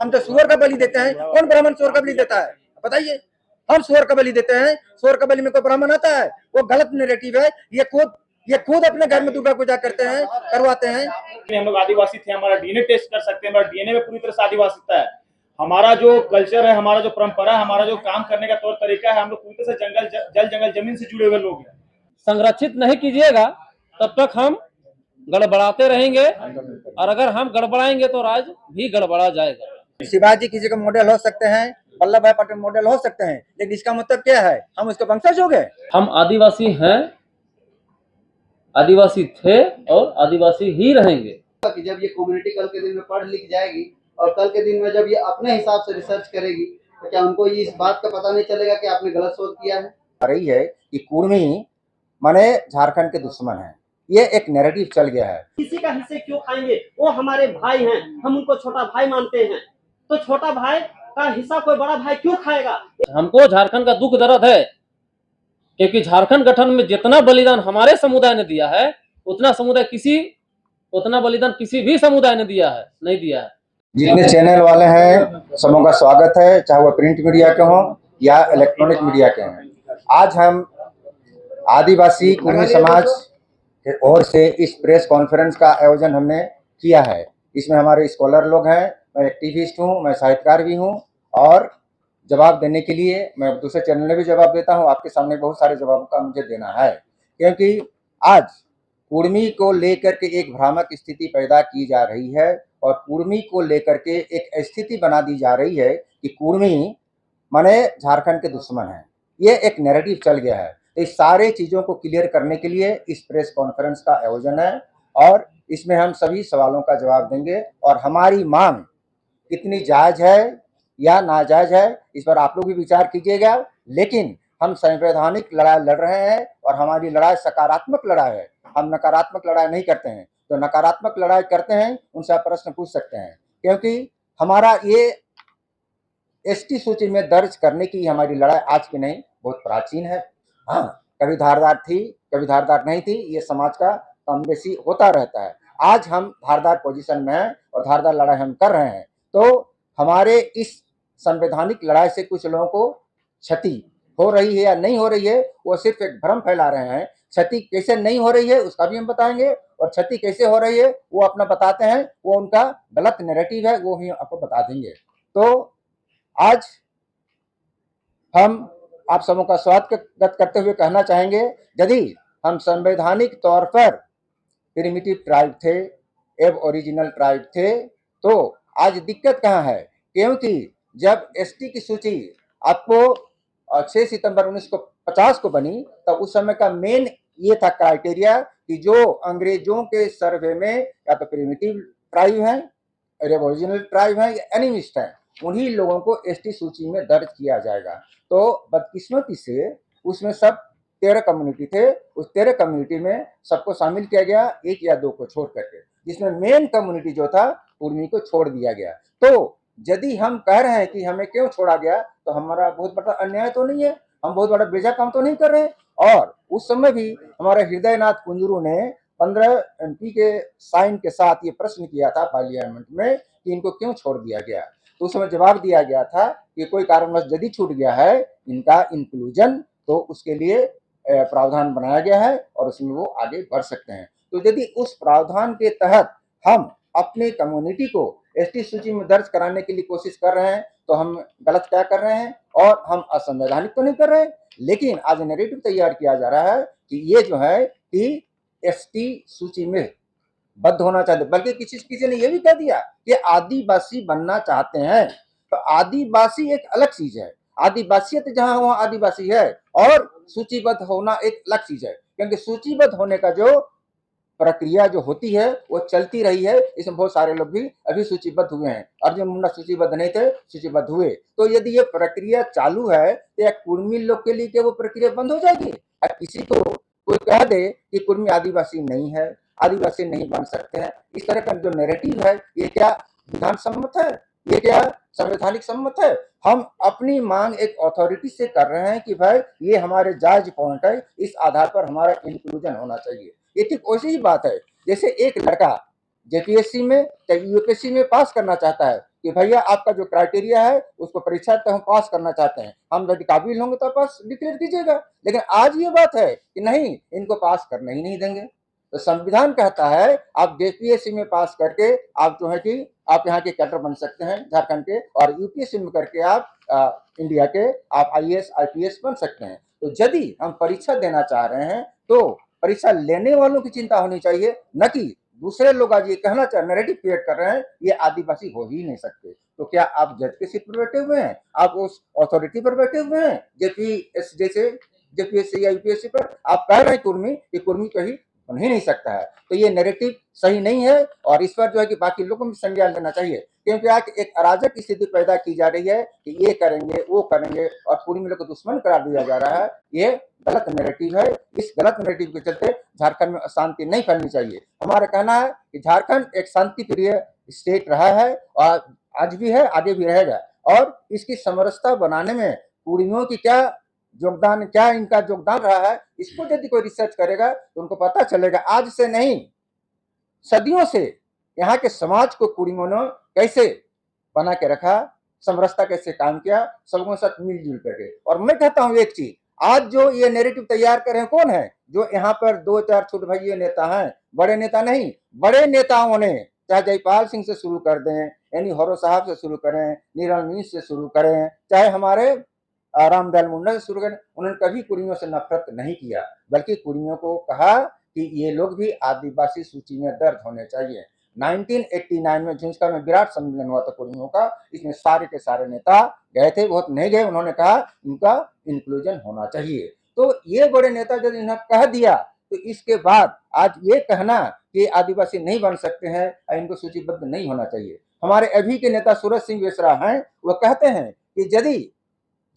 हम तो सुअर का बलि देते हैं। कौन ब्राह्मण सुअर का बलि देता है बताइए? हम सुअर का बलि देते हैं। सुअर का बलि में कोई ब्राह्मण आता है? वो गलत नैरेटिव है। ये खुद अपने घर में दुर्गा पूजा करते हैं, करवाते हैं। हम लोग आदिवासी थे, हमारा डीएनए टेस्ट कर सकते हैं, हमारा डीएनए में पूरी तरह से आदिवासीता है। हमारा जो कल्चर है, हमारा जो परंपरा है, हमारा जो काम करने का तौर तरीका है, हम लोग पूरी तरह से जंगल जमीन से जुड़े हुए लोग हैं। संरक्षित नहीं कीजिएगा तब तक हम गड़बड़ाते रहेंगे, और अगर हम गड़बड़ाएंगे तो राज्य भी गड़बड़ा जाएगा। शिवाजी किसी का मॉडल हो सकते हैं, वल्लभ भाई पटेल मॉडल हो सकते हैं, लेकिन इसका मतलब क्या है? हम उसके वंशज हो गए। हम आदिवासी हैं, आदिवासी थे और आदिवासी ही रहेंगे। कि जब ये कम्युनिटी कल के दिन में पढ़ लिख जाएगी और कल के दिन में जब ये अपने हिसाब से रिसर्च करेगी तो क्या उनको ये इस बात का पता नहीं चलेगा कि आपने गलत शोध किया है? रही है कि कुर्मी माने झारखंड के दुश्मन है। ये एक नैरेटिव चल गया है। किसी का हिस्से क्यों खाएंगे? वो हमारे भाई हैं, हम उनको छोटा भाई मानते हैं, तो छोटा भाई का हिस्सा कोई बड़ा भाई क्यों खाएगा? हमको झारखंड का दुख दर्द है, क्योंकि झारखंड गठन में जितना बलिदान हमारे समुदाय ने दिया है उतना बलिदान किसी भी समुदाय ने नहीं दिया है। जितने चैनल वाले हैं सबों का स्वागत है, चाहे वो प्रिंट मीडिया के हों या इलेक्ट्रॉनिक मीडिया के हों। आज हम आदिवासी कुर्मी समाज की ओर से इस प्रेस कॉन्फ्रेंस का आयोजन हमने किया है। इसमें हमारे स्कॉलर लोग हैं, मैं एक्टिविस्ट हूँ, मैं साहित्यकार भी हूँ, और जवाब देने के लिए मैं दूसरे चैनल में भी जवाब देता हूँ। आपके सामने बहुत सारे जवाबों का मुझे देना है, क्योंकि आज कुर्मी को लेकर के एक भ्रामक स्थिति पैदा की जा रही है और कुर्मी को लेकर के एक स्थिति बना दी जा रही है कि कुर्मी माने झारखंड के दुश्मन है। ये एक नैरेटिव चल गया है। तो इस सारे चीज़ों को क्लियर करने के लिए इस प्रेस कॉन्फ्रेंस का आयोजन है, और इसमें हम सभी सवालों का जवाब देंगे और हमारी मांग कितनी जायज़ है या नाजायज़ है इस पर आप लोग भी विचार कीजिएगा। लेकिन हम संवैधानिक लड़ाई लड़ रहे हैं और हमारी लड़ाई सकारात्मक लड़ाई है। हम नकारात्मक लड़ाई नहीं करते हैं। तो नकारात्मक लड़ाई करते हैं उनसे आप प्रश्न पूछ सकते हैं, क्योंकि हमारा ये एसटी सूची में दर्ज करने की हमारी लड़ाई आज की नहीं, बहुत प्राचीन है। हाँ, कभी धारदार थी, कभी धारदार नहीं थी, ये समाज का कम बेसी होता रहता है। आज हम धारदार पोजीशन में हैं और धारदार लड़ाई हम कर रहे हैं। तो हमारे इस संवैधानिक लड़ाई से कुछ लोगों को क्षति हो रही है या नहीं हो रही है, वो सिर्फ एक भ्रम फैला रहे हैं। क्षति कैसे नहीं हो रही है उसका भी हम बताएंगे, और क्षति कैसे हो रही है वो अपना बताते हैं, वो उनका गलत नैरेटिव है, वो भी आपको बता देंगे। तो आज हम आप सबों का स्वागत करते हुए कहना चाहेंगे, यदि हम संवैधानिक तौर पर प्रिमिटिव ट्राइब थे, एब ओरिजिनल ट्राइब थे, तो आज दिक्कत कहाँ है? क्योंकि जब एसटी की सूची आपको 6 सितंबर 1950 को बनी, तब उस समय का मेन ये था क्राइटेरिया कि जो अंग्रेजों के सर्वे में या तो प्रिमिटिव ट्राइब है, ओरिजिनल ट्राइब है या एनिमिस्ट है, उन्हीं लोगों को एसटी सूची में दर्ज किया जाएगा। तो बदकिस्मती से उसमें सब 13 कम्युनिटी थे, उस 13 कम्युनिटी में सबको शामिल किया गया, 1 या 2 को छोड़ करके, जिसमें मेन कम्युनिटी जो था कुर्मी को छोड़ दिया गया। तो यदि हम कह रहे हैं कि हमें क्यों छोड़ा गया, तो हमारा बहुत बड़ा अन्याय तो नहीं है, हम बहुत बड़ा बेजा काम तो नहीं कर रहे हैं। और उस समय भी हमारे हृदयनाथ कुंजरू ने 15 एमपी के साइन के साथ ये प्रश्न किया था पार्लियामेंट में कि इनको क्यों छोड़ दिया गया। तो उस समय जवाब दिया गया था कि कोई कारणवश यदि छूट गया है इनका इंक्लूजन, तो उसके लिए प्रावधान बनाया गया है और उसमें वो आगे बढ़ सकते हैं। तो यदि उस प्रावधान के तहत हम अपने कम्युनिटी को एसटी सूची में दर्ज कराने के लिए कोशिश कर रहे हैं, तो हम गलत क्या कर रहे हैं और हम असंवैधानिक तो नहीं कर रहे हैं। लेकिन आज नैरेटिव तैयार किया जा रहा है कि ये जो है कि एसटी सूची में बद्ध होना चाहते, बल्कि किसी ने ये भी कह दिया कि आदिवासी बनना चाहते हैं। तो आदिवासी एक अलग चीज है, आदिवासियत जहां वहां आदिवासी है, और सूचीबद्ध होना एक अलग चीज है। क्योंकि सूचीबद्ध होने का जो प्रक्रिया जो होती है वो चलती रही है। इसमें बहुत सारे लोग भी अभी सूचीबद्ध हुए हैं, अर्जुन मुंडा सूचीबद्ध नहीं थे, सूचीबद्ध हुए। तो यदि ये प्रक्रिया चालू है तो या कुर्मी लोग के लिए क्या वो प्रक्रिया बंद हो जाएगी? किसी को कोई कह दे कि कुर्मी आदिवासी नहीं है, आदिवासी नहीं बन सकते हैं, इस तरह का जो नैरेटिव है, ये क्या विधान सम्मत है? ये क्या संवैधानिक सम्मत है? हम अपनी मांग एक अथॉरिटी से कर रहे हैं कि भाई ये हमारे जायज पॉइंट है, इस आधार पर हमारा इंक्लूजन होना चाहिए। ये ठीक वैसी ही बात है जैसे एक लड़का जेपीएससी में चाहे यूपीएससी में पास करना चाहता है कि भैया आपका जो क्राइटेरिया है उसको परीक्षा तो हम पास करना चाहते हैं, हम यदि काबिल होंगे तो पास डिक्लेयर कीजिएगा। लेकिन आज ये बात है कि नहीं, इनको पास करने ही नहीं देंगे। तो संविधान कहता है आप जेपीएससी में पास करके आप जो है कि आप यहाँ के कैडर बन सकते हैं झारखंड के, और यूपीएससी में करके आप इंडिया के आप आईएएस आईपीएस बन सकते हैं। तो यदि हम परीक्षा देना चाह रहे हैं तो परीक्षा लेने वालों की चिंता होनी चाहिए, न कि दूसरे लोग आज ये कहना चाह नैरेटिव क्रिएट कर रहे हैं ये आदिवासी हो ही नहीं सकते। तो क्या आप जज के सीट पर बैठे हुए हैं, आप उस अथॉरिटी पर बैठे हुए हैं जेपीएस जैसे जेपीएससी या यूपीएससी पर आप कह रहे हैं कुर्मी, ये कुर्मी कहीं बन ही नहीं सकता है। तो ये नैरेटिव सही नहीं है और इस पर जो है कि बाकी लोगों को भी संज्ञान लेना चाहिए, क्योंकि आज एक अराजक स्थिति पैदा की जा रही है कि ये करेंगे वो करेंगे और कुर्मी लोग को दुश्मन करार दिया जा रहा है। ये गलत नैरेटिव है। इस गलत नैरेटिव के चलते झारखंड में अशांति नहीं फैलनी चाहिए। हमारा कहना है कि झारखंड एक शांति प्रिय स्टेट रहा है और आज भी है, आगे भी रहेगा, और इसकी समरसता बनाने में कुर्मियों की क्या योगदान, क्या इनका योगदान रहा है, इसको यदि कोई रिसर्च करेगा तो उनको पता चलेगा आज से नहीं सदियों से यहाँ के समाज को कुर्मियों ने कैसे बना के रखा, समरसता कैसे काम किया, सबको साथ मिलजुल करके। और मैं कहता हूँ एक चीज, आज जो ये नैरेटिव तैयार कर रहे हैं कौन है, जो यहाँ पर दो चार छोटे भाई नेता हैं, बड़े नेता नहीं, बड़े नेताओं ने, चाहे जयपाल सिंह से शुरू कर दें, यानी हरो साहब से शुरू करें, नीरल मिश्र से शुरू करें, चाहे हमारे रामदयाल मुंडा से शुरू करें, उन्होंने कभी कुर्मियों से नफरत नहीं किया, बल्कि कुर्मियों को कहा कि ये लोग भी आदिवासी सूची में दर्ज होने चाहिए। 1989 में झुंझुनू में विराट सम्मेलन हुआ था कुर्मियों का, इसमें सारे के सारे नेता गए थे, बहुत नहीं गए, उन्होंने कहा इनका इंक्लूजन होना चाहिए। तो ये बड़े नेता जब इन्होंने कह दिया तो इसके बाद आज ये कहना कि आदिवासी नहीं बन सकते हैं, इनको सूचीबद्ध नहीं होना चाहिए। हमारे अभी के नेता सूरज सिंह बेसरा हैं, वो कहते हैं कि यदि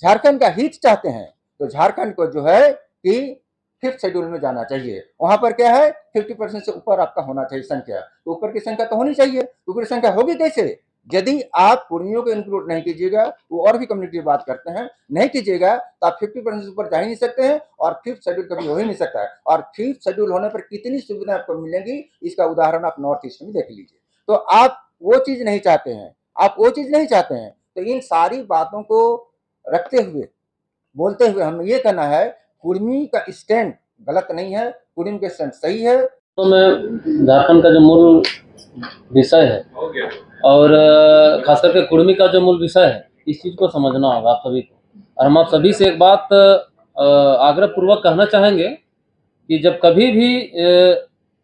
झारखंड का हित चाहते हैं तो झारखंड को जो है कि फिफ्थ शेड्यूल में जाना चाहिए। वहां पर क्या है 50% से ऊपर आपका होना चाहिए संख्या, तो ऊपर की संख्या तो होनी चाहिए। ऊपर की संख्या होगी कैसे, यदि आप कुर्मियों को इंक्लूड नहीं कीजिएगा, वो और भी कम्युनिटी की बात करते हैं, नहीं कीजिएगा तो आप 50% से ऊपर जा ही नहीं सकते हैं और फिफ्थ शेड्यूल कभी हो ही नहीं सकता है। और फिफ्थ शेड्यूल होने पर कितनी सुविधा आपको मिलेंगी इसका उदाहरण आप नॉर्थ ईस्ट में देख लीजिए। तो आप वो चीज नहीं चाहते हैं, आप वो चीज नहीं चाहते हैं, तो इन सारी बातों को रखते हुए बोलते हुए हमें ये कहना है कुर्मी का स्टैंड गलत नहीं है, कुर्मी का स्टैंड सही है। तो मैं झारखंड का जो मूल विषय है और खास करके कुर्मी का जो मूल विषय है, इस चीज़ को समझना होगा आप सभी को। और हम आप सभी से एक बात आग्रह पूर्वक कहना चाहेंगे कि जब कभी भी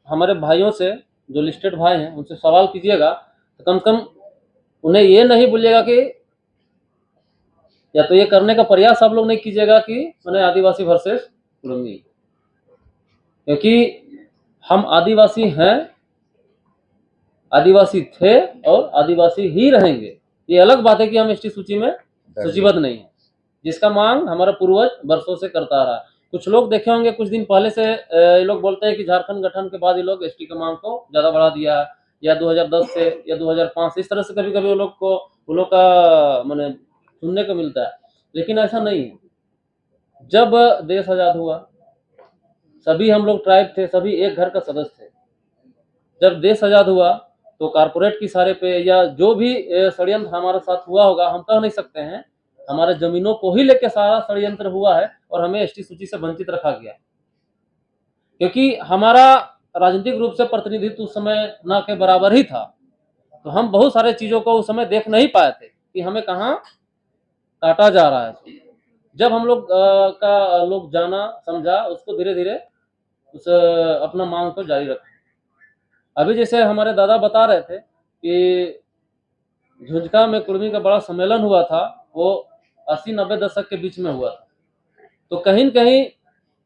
हमारे भाइयों से, जो लिस्टेड भाई हैं, उनसे सवाल कीजिएगा तो कम से कम उन्हें ये नहीं बोलिएगा कि, या तो ये करने का प्रयास आप लोग नहीं कीजिएगा कि मैंने आदिवासी वर्सेस कुर्मी, क्योंकि हम आदिवासी हैं, आदिवासी थे और आदिवासी ही रहेंगे। ये अलग बात है कि हम एसटी सूची में सूचीबद्ध नहीं है, जिसका मांग हमारा पूर्वज वर्षों से करता रहा। कुछ लोग देखे होंगे कुछ दिन पहले से ये लोग बोलते हैं कि झारखंड गठन के बाद ये लोग एसटी की मांग को ज्यादा बढ़ा दिया है, या 2010 से या 2005 इस तरह से कभी कभी वो लोग का मैंने सुनने को मिलता है, लेकिन ऐसा नहीं है। जब देश आजाद हुआ सभी हम लोग ट्राइब थे, सभी एक घर का सदस्य थे। जब देश आजाद हुआ तो कारपोरेट की सारे पे या जो भी षड्यंत्र हमारे साथ हुआ होगा हम कह नहीं सकते हैं, हमारे जमीनों को ही लेके सारा षड्यंत्र हुआ है और हमें एसटी सूची से वंचित रखा गया, क्योंकि हमारा राजनीतिक रूप से प्रतिनिधित्व उस समय न के बराबर ही था। तो हम बहुत सारे चीजों को उस समय देख नहीं पाए थे कि हमें कहाँ काटा जा रहा है। जब हम लोग का लोग जाना समझा, उसको धीरे धीरे उस अपना मांग को जारी रखा। अभी जैसे हमारे दादा बता रहे थे कि झुंझुनू में कुर्मी का बड़ा सम्मेलन हुआ था, वो 80-90 दशक के बीच में हुआ था। तो कहीं न कहीं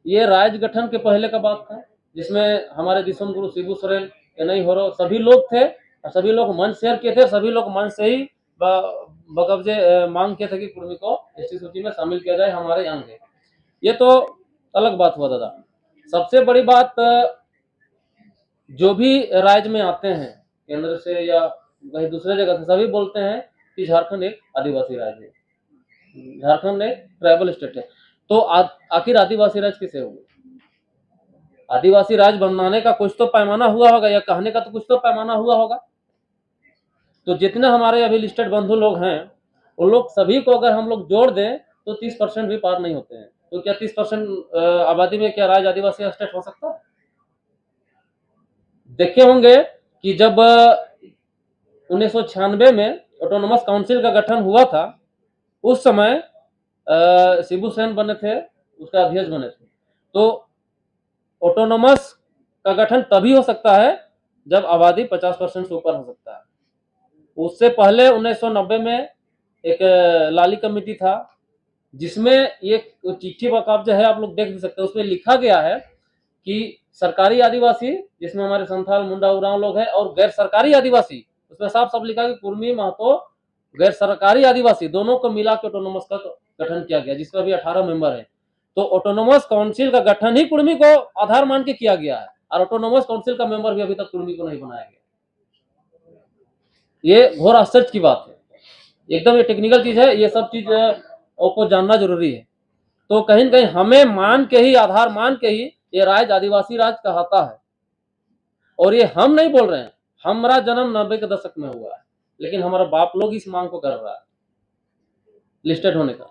ये राज्य गठन के पहले का बात था, जिसमें हमारे दिसम गुरु शिबू सोरेन, एनई होरो सभी लोग थे और सभी लोग मंच शेयर किए थे। सभी लोग मंच से ही बकब्जे मांग किए थे कि कुर्मी को एसटी सूची में शामिल किया जाए, हमारे अंग है। ये तो अलग बात हुआ दादा। सबसे बड़ी बात, जो भी राज्य में आते हैं केंद्र से या कहीं दूसरे जगह से, सभी बोलते हैं कि झारखंड एक आदिवासी राज्य है, झारखंड एक ट्राइबल स्टेट है। तो आखिर आदिवासी राज्य किसे हुए? आदिवासी राज बनाने का कुछ तो पैमाना हुआ होगा, या कहने का तो कुछ तो पैमाना हुआ होगा। तो जितने हमारे अभी लिस्टेड बंधु लोग हैं, उन लोग सभी को अगर हम लोग जोड़ दें तो 30% भी पार नहीं होते हैं। तो क्या 30% आबादी में क्या राज आदिवासी स्टेट हो सकता है? देखे होंगे कि जब 1996 में ऑटोनोमस काउंसिल का गठन हुआ था, उस समय शिबू सेन बने थे, उसका अध्यक्ष बने थे। तो ऑटोनोमस का गठन तभी हो सकता है जब आबादी 50% से ऊपर हो सकता है। उससे पहले 1990 में एक लाली कमेटी था, जिसमें ये चिट्ठी का कब्जा है, आप लोग देख भी सकते हैं। उसमें लिखा गया है कि सरकारी आदिवासी, जिसमें हमारे संथाल, मुंडा, उरांव लोग हैं, और गैर सरकारी आदिवासी, उसमें साफ साफ लिखा कि कुर्मी, महतो, गैर सरकारी आदिवासी दोनों को मिला के ऑटोनोमस का गठन किया गया, जिसमें अभी 18 मेंबर है। तो ऑटोनोमस काउंसिल का गठन ही कुर्मी को आधार मान के किया गया है, और ऑटोनोमस काउंसिल का मेंबर भी अभी तक कुर्मी को नहीं बनाया गया। ये घोर आश्चर्य की बात है, एकदम ये टेक्निकल चीज है, ये सब चीज आपको जानना जरूरी है। तो कहीं न कहीं हमें मान के ही, आधार मान के ही ये राज आदिवासी राज कहता है। और ये हम नहीं बोल रहे हैं, हमारा जन्म 90 के दशक में हुआ है, लेकिन हमारा बाप लोग इस मांग को कर रहा है लिस्टेड होने का।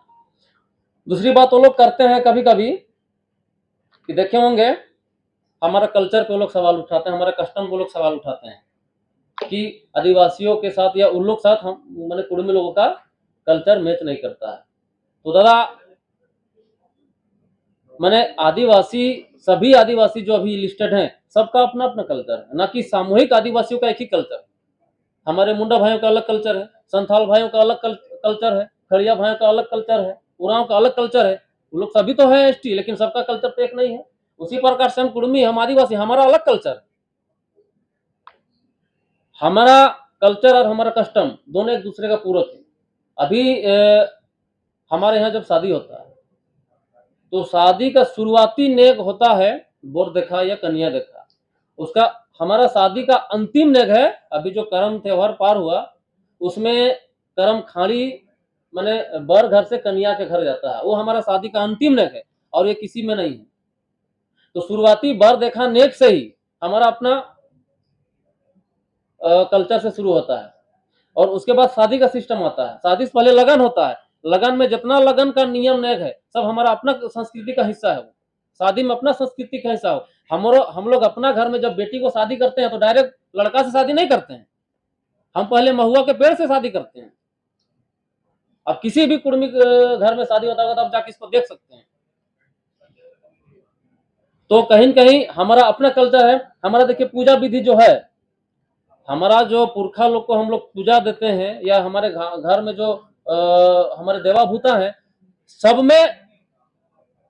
दूसरी बात वो लोग करते हैं कभी कभी कि देखे होंगे, हमारा कल्चर पे लोग सवाल उठाते हैं, हमारे कस्टम को लोग सवाल उठाते हैं कि आदिवासियों के साथ या उन लोग साथ हम मैंने कुर्मी लोगों का कल्चर मैच नहीं करता है। तो दादा, मैंने आदिवासी, सभी आदिवासी जो अभी लिस्टेड हैं, सबका अपना अपना कल्चर है, ना कि सामूहिक आदिवासियों का एक ही कल्चर। हमारे मुंडा भाइयों का अलग कल्चर है, संथाल भाइयों का अलग कल्चर है, खड़िया भाइयों का अलग कल्चर है, उरांव का अलग कल्चर है। वो लोग सभी तो है एसटी, लेकिन सबका कल्चर तो एक नहीं है। उसी प्रकार से हम कुर्मी, हम आदिवासी, हमारा अलग कल्चर है। हमारा कल्चर और हमारा कस्टम दोनों एक दूसरे का पूरक है। अभी हमारे यहाँ जब शादी होता है, तो शादी का शुरुआती नेग होता है वर देखा या कन्या देखा। उसका, हमारा शादी का अंतिम नेग है, अभी जो करम त्योहार पार हुआ, उसमें करम खाड़ी माने बर घर से कन्या के घर जाता है, वो हमारा शादी का अंतिम नेग है, और ये किसी में नहीं है। तो शुरुआती बर देखा नेग से ही हमारा अपना कल्चर से शुरू होता है, और उसके बाद शादी का सिस्टम आता है। शादी से पहले लगन होता है, लगन में जितना लगन का नियम नेग है सब हमारा अपना संस्कृति का हिस्सा है। शादी में अपना संस्कृति का हिस्सा हो। हम लोग अपना घर में जब बेटी को शादी करते हैं तो डायरेक्ट लड़का से शादी नहीं करते हैं, हम पहले महुआ के पेड़ से शादी करते हैं। अब किसी भी कुर्मी घर में शादी होता होगा तो आप जाके इसको देख सकते हैं। तो कहीं न कहीं हमारा अपना कल्चर है। हमारा देखिए पूजा विधि जो है, हमारा जो पुरखा लोग को हम लोग पूजा देते हैं, या हमारे घर में जो हमारे देवा भूता है, सब में,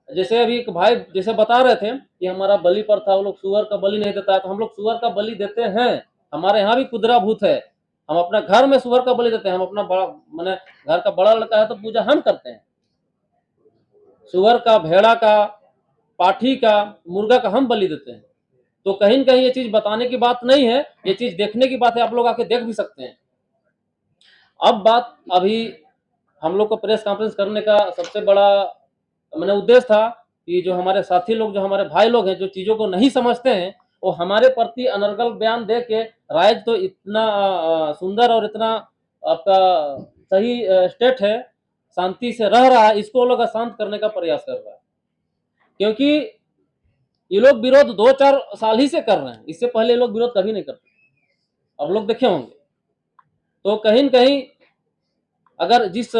जैसे अभी एक भाई जैसे बता रहे थे कि हमारा बलि पर था, वो लोग सुअर का बलि नहीं देता है, तो हम लोग सुअर का बलि देते हैं। हमारे यहाँ भी कुदरा भूत है, हम अपना घर में सुअर का बलि देते हैं। हम अपना बड़ा मैंने घर का बड़ा लड़का है तो पूजा हम करते हैं। सुअर का, भेड़ा का, पाठी का, मुर्गा का हम बलि देते हैं। तो कहीं न कहीं ये चीज बताने की बात नहीं है, ये चीज देखने की बात है। आप लोग आके देख भी सकते हैं। अब बात, अभी हम लोग को प्रेस कॉन्फ्रेंस करने का सबसे बड़ा मैंने उद्देश्य था कि जो हमारे साथी लोग, जो हमारे भाई लोग हैं, जो चीजों को नहीं समझते हैं, वो हमारे प्रति अनर्गल बयान दे के राज तो इतना सुंदर और इतना आपका सही स्टेट है, शांति से रह रहा है, इसको लोग अशांत करने का प्रयास कर रहा है। क्योंकि ये लोग विरोध 2-4 साल ही से कर रहे हैं, इससे पहले ये लोग विरोध कभी नहीं करते, अब लोग देखे होंगे। तो कहीं न कहीं अगर जिस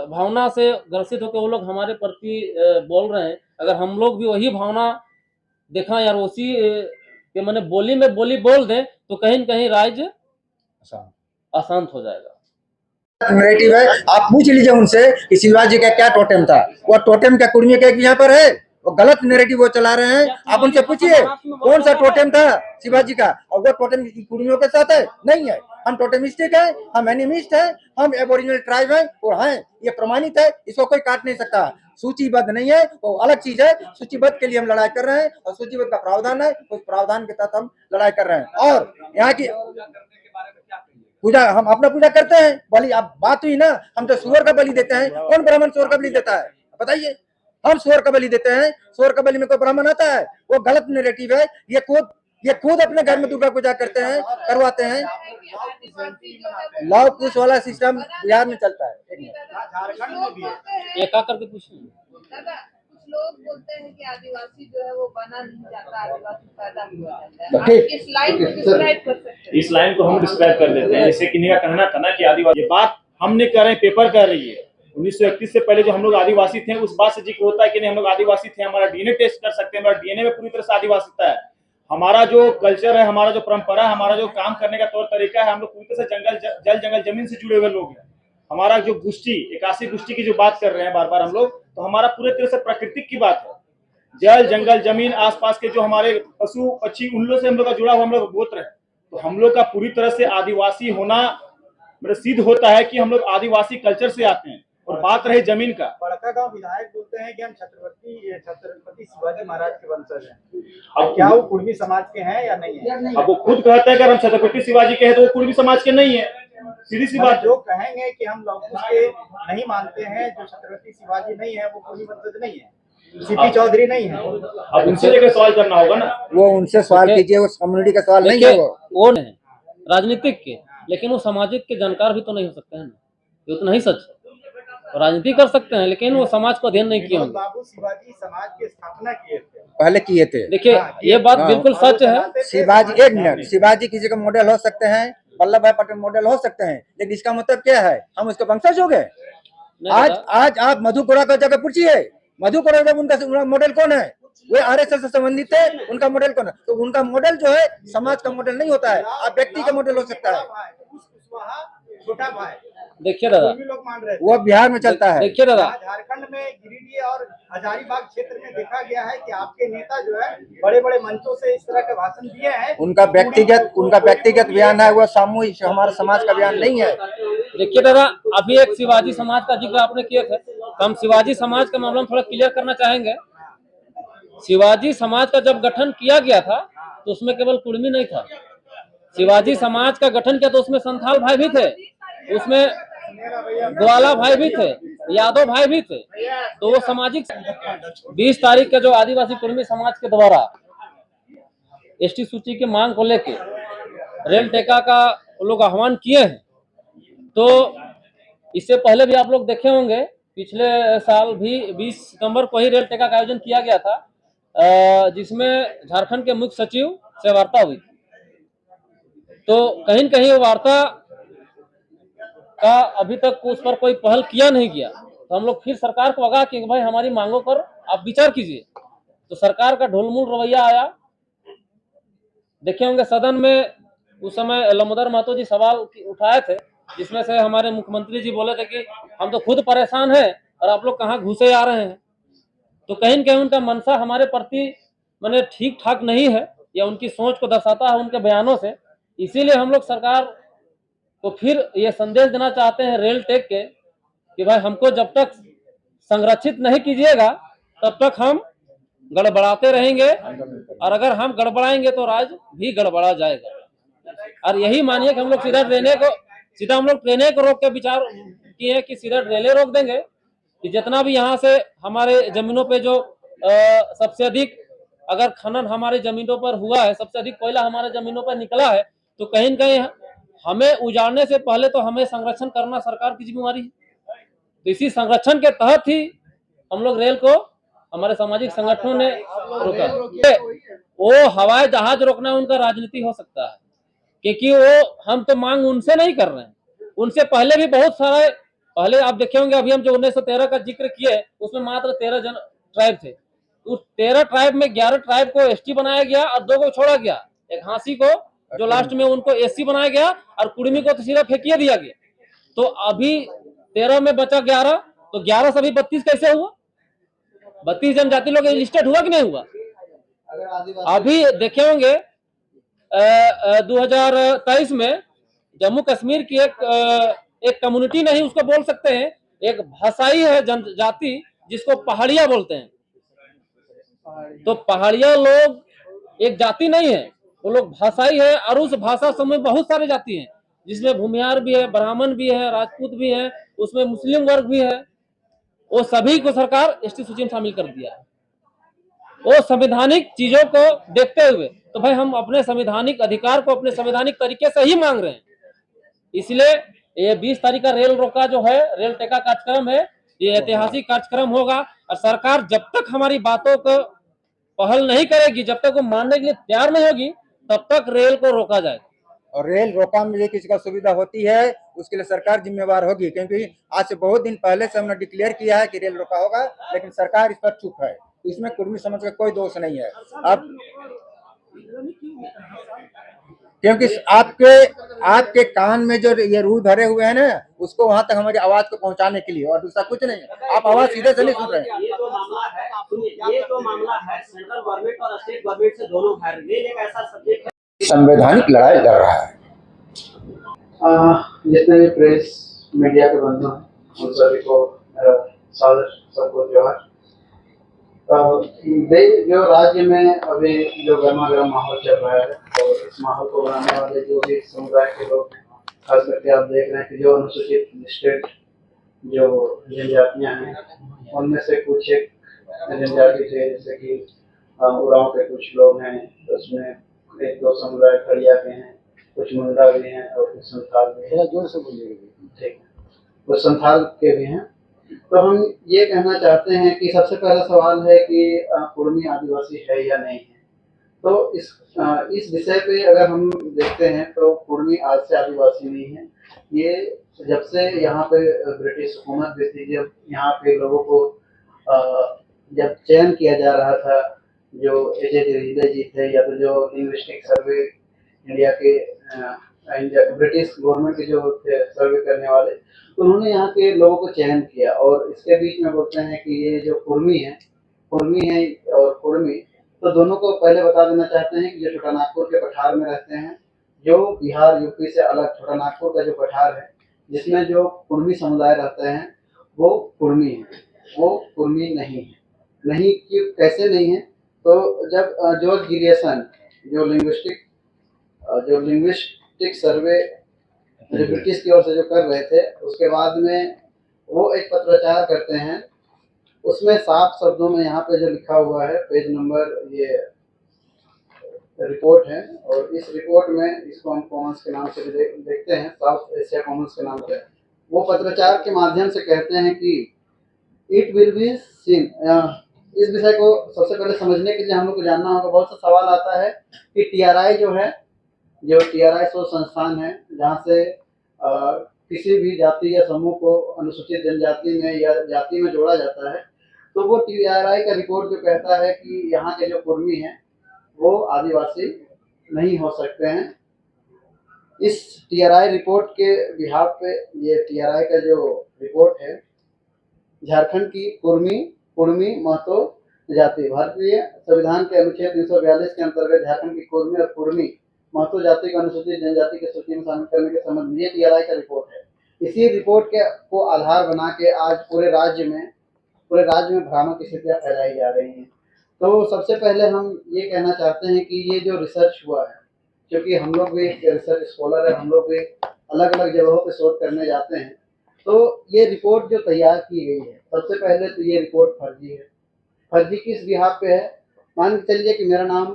भावना से ग्रसित होकर वो लोग हमारे प्रति बोल रहे हैं, अगर हम लोग भी वही भावना देखा यार, उसी के मैंने बोली में बोली बोल दें, तो कहीं न कहीं राज्य अशांत हो जाएगा। नैरेटिव है। आप पूछ लीजिए उनसे कि शिवाजी का क्या टोटेम था, वो टोटेम क्या कुर्मी का यहाँ पर है? वो गलत नैरेटिव वो चला रहे हैं। आप उनसे पूछिए कौन सा टोटेम था शिवाजी का, और वो टोटेम कुर्मियों के साथ है? नहीं है। हम टोटेमिस्टिक है, हम एनिमिस्ट है, हम एबोरिजिनल ट्राइब है, और हैं, ये प्रमाणित है, इसको कोई काट नहीं सकता। सूचीबद्ध नहीं है, वो अलग चीज है। सूचीबद्ध के लिए हम लड़ाई कर रहे हैं, और सूचीबद्ध का प्रावधान है, उस प्रावधान के तहत हम लड़ाई कर रहे हैं। और यहाँ की पूजा, हम अपना पूजा करते हैं। बलि, अब बात हुई ना, हम तो सुअर का बलि देते हैं। कौन ब्राह्मण सुअर का बलि देता है बताइए? हम शोर का बलि देते हैं। शोर का बलि में कोई ब्राह्मण आता है, वो गलत नैरेटिव है। ये खुद अपने घर में दुर्गा पूजा करते हैं, करवाते हैं। लव कुश वाला सिस्टम बिहार में चलता है। झारखंड में भी है। एक आकर के पूछिए। दादा, कुछ लोग बोलते हैं कि आदिवासी जो है वो बना नहीं जाता, आदिवासी पैदा हुआ जाता है। तो आप ठीक। इस लाइन को डिस्क्राइब कर सकते हैं? इस लाइन को हम डिस्क्राइब कर देते हैं। जैसे किन्हीं का कहना था ना कि आदिवासी, ये बात हमने कह रहे हैं, पेपर कह रही है। 1931 से पहले जो हम लोग आदिवासी थे, उस बात से जिक्र होता है कि नहीं हम लोग आदिवासी थे। हमारा डीएनए टेस्ट कर सकते हैं, हमारा डीएनए में पूरी तरह से आदिवासिता है। हमारा जो कल्चर है, हमारा जो परंपरा है, हमारा जो काम करने का तौर तरीका है, हम लोग पूरी तरह से जल जंगल जमीन से जुड़े हुए लोग हैं। हमारा जो गोष्ठी 81 गोष्ठी की जो बात कर रहे हैं बार बार हम लोग, तो हमारा पूरे तरह से प्राकृतिक की बात है। जल जंगल जमीन आसपास के जो हमारे पशु पक्षी, उन लोग से हम लोग का जुड़ा हुआ हम लोग गोत्र है। तो हम लोग का पूरी तरह से आदिवासी होना मतलब सिद्ध होता है कि हम लोग आदिवासी कल्चर से आते हैं। और बात रही जमीन का, बड़कागांव विधायक बोलते हैं कि हम छत्रपति शिवाजी महाराज के वंशज हैं। अब क्या वो कुर्मी समाज के हैं या नहीं है? अब वो खुद कहते हैं कि हम छत्रपति शिवाजी के हैं, तो वो कुर्मी समाज के नहीं है। सीधी सी बात। जो कहेंगे कि हम लव कुश के नहीं मानते हैं, जो छत्रपति शिवाजी नहीं है, वो कुर्मी वंशज नहीं है, सीपी चौधरी नहीं है। अब उनसे लेकर सवाल करना होगा ना। वो उनसे सवाल कीजिए, उस कम्युनिटी का सवाल नहीं है। देखिए, वो नहीं राजनीतिक के, लेकिन वो सामाजिक के जानकार भी तो नहीं हो सकते हैं ना, ये तो नहीं सच है। तो राजनीति कर सकते हैं, लेकिन वो समाज को अध्ययन नहीं किए होंगे। बाबू शिवाजी समाज की स्थापना किए थे, पहले किए थे। देखिए, ये बात बिल्कुल सच है। शिवाजी, एक मिनट, शिवाजी किसी का मॉडल हो सकते हैं, वल्लभ भाई पटेल मॉडल हो सकते हैं, लेकिन इसका मतलब क्या है? हम उसके वंशज हो गए। आज आप मधु कोड़ा का जगह पूछिए, मधु कोड़ा जब उनका मॉडल कौन है? वे आरएसएस से संबंधित थे, उनका मॉडल कौन है? तो उनका मॉडल जो है समाज का मॉडल नहीं होता है, आप व्यक्ति का मॉडल हो सकता है। छोटा भाई देखिए दादा, लोग मान रहे थे। वो बिहार में चलता है। देखिए दादा, झारखंड में गिरिडीह और हजारीबाग क्षेत्र में देखा गया है कि आपके नेता जो है बड़े बड़े मंचों से इस तरह के भाषण दिए हैं। उनका व्यक्तिगत बयान है, वो सामूहिक हमारे समाज का बयान नहीं है। देखिए दादा, अभी एक शिवाजी समाज का जिक्र आपने किया था, तो हम शिवाजी समाज के मामले में थोड़ा क्लियर करना चाहेंगे। शिवाजी समाज का जब गठन किया गया था, तो उसमें केवल कुर्मी नहीं था। शिवाजी समाज का गठन किया तो उसमें संथाल भाई भी थे, उसमें ग्वाला भाई भी थे, यादव भाई भी थे। तो वो सामाजिक 20 तारीख के जो आदिवासी कुर्मी समाज के द्वारा एसटी सूची की मांग को लेके रेल टेका का लोग आह्वान किए हैं। तो इससे पहले भी आप लोग देखे होंगे, पिछले साल भी 20 सितंबर को ही रेल टेका का आयोजन किया गया था, जिसमें झारखंड के मुख्य सचिव से वार्ता हुई। तो कहीं न कहीं वार्ता का अभी तक उस पर कोई पहल किया नहीं गया। तो हम लोग फिर सरकार को आगाह कि भाई हमारी मांगों पर आप विचार कीजिए। तो सरकार का ढोलमूल रवैया आया। देखे होंगे सदन में उस समय लंबोदर महतो जी सवाल उठाए थे, जिसमें से हमारे मुख्यमंत्री जी बोले थे कि हम तो खुद परेशान हैं और आप लोग कहाँ घुसे आ रहे हैं। तो कहीं न कहीं उनका मनसा हमारे प्रति माने ठीक ठाक नहीं है, या उनकी सोच को दर्शाता है उनके बयानों से। इसीलिए हम लोग सरकार को फिर ये संदेश देना चाहते हैं रेल टेक के कि भाई हमको जब तक संरक्षित नहीं कीजिएगा तब तक हम गड़बड़ाते रहेंगे, और अगर हम गड़बड़ाएंगे तो राज्य भी गड़बड़ा जाएगा। और यही मानिए कि हम लोग सीधा हम लोग ट्रेनें को रोक के विचार किए कि सीधा रेलें रोक देंगे कि जितना भी यहाँ से हमारे जमीनों पे जो सबसे अधिक अगर खनन हमारी जमीनों पर हुआ है, सबसे अधिक कोयला हमारे जमीनों पर निकला है, तो कहीं न कहीं हमें उजाड़ने से पहले तो हमें संरक्षण करना सरकार की जिम्मेवारी है। तो इसी संरक्षण के तहत ही हम लोग रेल को हमारे सामाजिक संगठनों ने रोका। वो हवाई जहाज रोकना उनका राजनीति हो सकता है, क्योंकि वो हम तो मांग उनसे नहीं कर रहे हैं। उनसे पहले भी बहुत सारे, पहले आप देखे होंगे अभी हम जो 1913 का जिक्र किए उसमें मात्र 13 ट्राइब थे। उस 13 ट्राइब में 11 ट्राइब को एसटी बनाया गया और 2 को छोड़ा गया। एक हाँसी को जो लास्ट में उनको एससी बनाया गया और कुर्मी को तो सीधा फेंकिए दिया गया। तो अभी 13 में बचा 11, तो 11 से अभी 32 कैसे हुआ? 32 जनजाति लोग लिस्टेड हुआ कि नहीं हुआ? अभी देखे होंगे 2023 में जम्मू कश्मीर की एक कम्युनिटी नहीं उसको बोल सकते हैं, एक भाषाई है जनजाति जिसको पहाड़िया बोलते हैं। तो पहाड़िया लोग एक जाति नहीं है, वो लोग भाषाई है, और उस भाषा समूह में बहुत सारे जाति हैं, जिसमें भूमिहार भी है, ब्राह्मण भी है, राजपूत भी है, उसमें मुस्लिम वर्ग भी है। वो सभी को सरकार एसटी सूची में शामिल कर दिया है। वो संवैधानिक चीजों को देखते हुए तो भाई हम अपने संवैधानिक अधिकार को अपने संवैधानिक तरीके से ही मांग रहे हैं। इसलिए ये 20 तारीख का रेल रोका जो है, रेल टेका कार्यक्रम है, ये ऐतिहासिक कार्यक्रम होगा और सरकार जब तक हमारी बातों को पहल नहीं करेगी, जब तक वो मानने के लिए तैयार नहीं होगी, तब तक रेल को रोका जाएगा। और रेल रोका में ये किसी का सुविधा होती है उसके लिए सरकार जिम्मेवार होगी, क्योंकि आज से बहुत दिन पहले से हमने डिक्लेयर किया है कि रेल रोका होगा, लेकिन सरकार इस पर चुप है। इसमें कुर्मी समाज का कोई दोष नहीं है। अब क्योंकि आपके कान में जो ये रूह धरे हुए हैं ना, उसको वहां तक हमारी आवाज को पहुंचाने के लिए, और दूसरा कुछ नहीं है। आप आवाज सीधे से नहीं सुन रहे हैं। ये जो मामला है, सुनिए, ये जो मामला है सेंट्रल गवर्नमेंट और स्टेट गवर्नमेंट से दोनों है। रेल एक ऐसा सब्जेक्ट है, संवैधानिक लड़ाई लड़ रहा है। जितने भी प्रेस मीडिया के बंधु हैं उन सभी को सादर सबको जोहार। जो राज्य में अभी जो गर्मा गर्म माहौल चल रहा है और इस माहौल को बनाने वाले जो भी समुदाय के लोग हैं, खास करके आप देख रहे हैं कि जो अनुसूचित स्टेट जो जनजातियां हैं उनमें से कुछ एक जनजाति थे, जैसे कि उरांव के कुछ लोग हैं, उसमें एक दो समुदाय खड़िया के हैं, कुछ मुंडा भी हैं और कुछ संथाल भी हैं। जोर से बोलिएगा। ठीक, कुछ संथाल के भी हैं। तो हम ये कहना चाहते हैं कि सबसे पहला सवाल है कि कुर्मी आदिवासी है या नहीं है। तो इस विषय पे अगर हम देखते हैं तो कुर्मी आज से आदिवासी नहीं है। ये जब से यहाँ पे ब्रिटिश हुकूमत भी थी, जब यहाँ पे लोगों को जब चयन किया जा रहा था, जो एजे हृदय जी थे या तो जो लिंग्विस्टिक सर्वे इंडिया के ब्रिटिश गवर्नमेंट के जो सर्वे करने वाले, तो उन्होंने यहाँ के लोगों को चयन किया। और इसके बीच में बोलते हैं कि ये जो कुर्मी है और कुर्मी, तो दोनों को पहले बता देना चाहते हैं कि जो छोटा नागपुर के पठार में रहते हैं, जो बिहार यूपी से अलग छोटा नागपुर का जो पठार है जिसमें जो कुर्मी समुदाय रहते हैं वो कुर्मी है, वो कुर्मी नहीं है। नहीं क्यों, कैसे नहीं है? तो जब जॉर्ज गिरियसन जो लिंग्विस्टिक सर्वे जो ब्रिटिश की ओर से जो कर रहे थे, उसके बाद में वो एक पत्राचार करते हैं। उसमें साफ शब्दों में यहाँ पे जो लिखा हुआ है, पेज नंबर ये रिपोर्ट है, और इस रिपोर्ट में इसको हम कॉमन्स के नाम से भी देखते हैं, साउथ एशिया कॉमन्स के नाम से। वो पत्राचार के माध्यम से कहते हैं कि इट विल बी सीन, इस विषय को सबसे पहले समझने के लिए हम लोग को जानना होगा। बहुत सा सवाल आता है कि टीआरआई जो है, जो टीआरआई शोध संस्थान है जहाँ से किसी भी जाति या समूह को अनुसूचित जनजाति में या जाति में जोड़ा जाता है, तो वो टीआरआई का रिपोर्ट जो कहता है कि यहाँ के जो कुर्मी हैं वो आदिवासी नहीं हो सकते हैं। इस टीआरआई रिपोर्ट के बिहाफ पे, ये टीआरआई का जो रिपोर्ट है, झारखंड की कुर्मी महतो जाति, भारतीय संविधान के अनुच्छेद 342 के अंतर्गत झारखंड की कुर्मी और कुर्मी महतो जाति को अनुसूचित जनजाति की सूची में शामिल करने के संबंध में ये टीआरआई का रिपोर्ट है। इसी रिपोर्ट को आधार बना के आज पूरे राज्य में भ्रामक स्थितियां फैलाई जा रही हैं। तो सबसे पहले हम ये कहना चाहते हैं कि ये जो रिसर्च हुआ है, क्योंकि हम लोग भी रिसर्च स्कॉलर है, हम लोग भी अलग अलग जगहों पे शोध करने जाते हैं, तो ये रिपोर्ट जो तैयार की गई है, सबसे पहले तो ये रिपोर्ट फर्जी है। फर्जी किस बिहाफ पे है? मान के चलिए कि मेरा नाम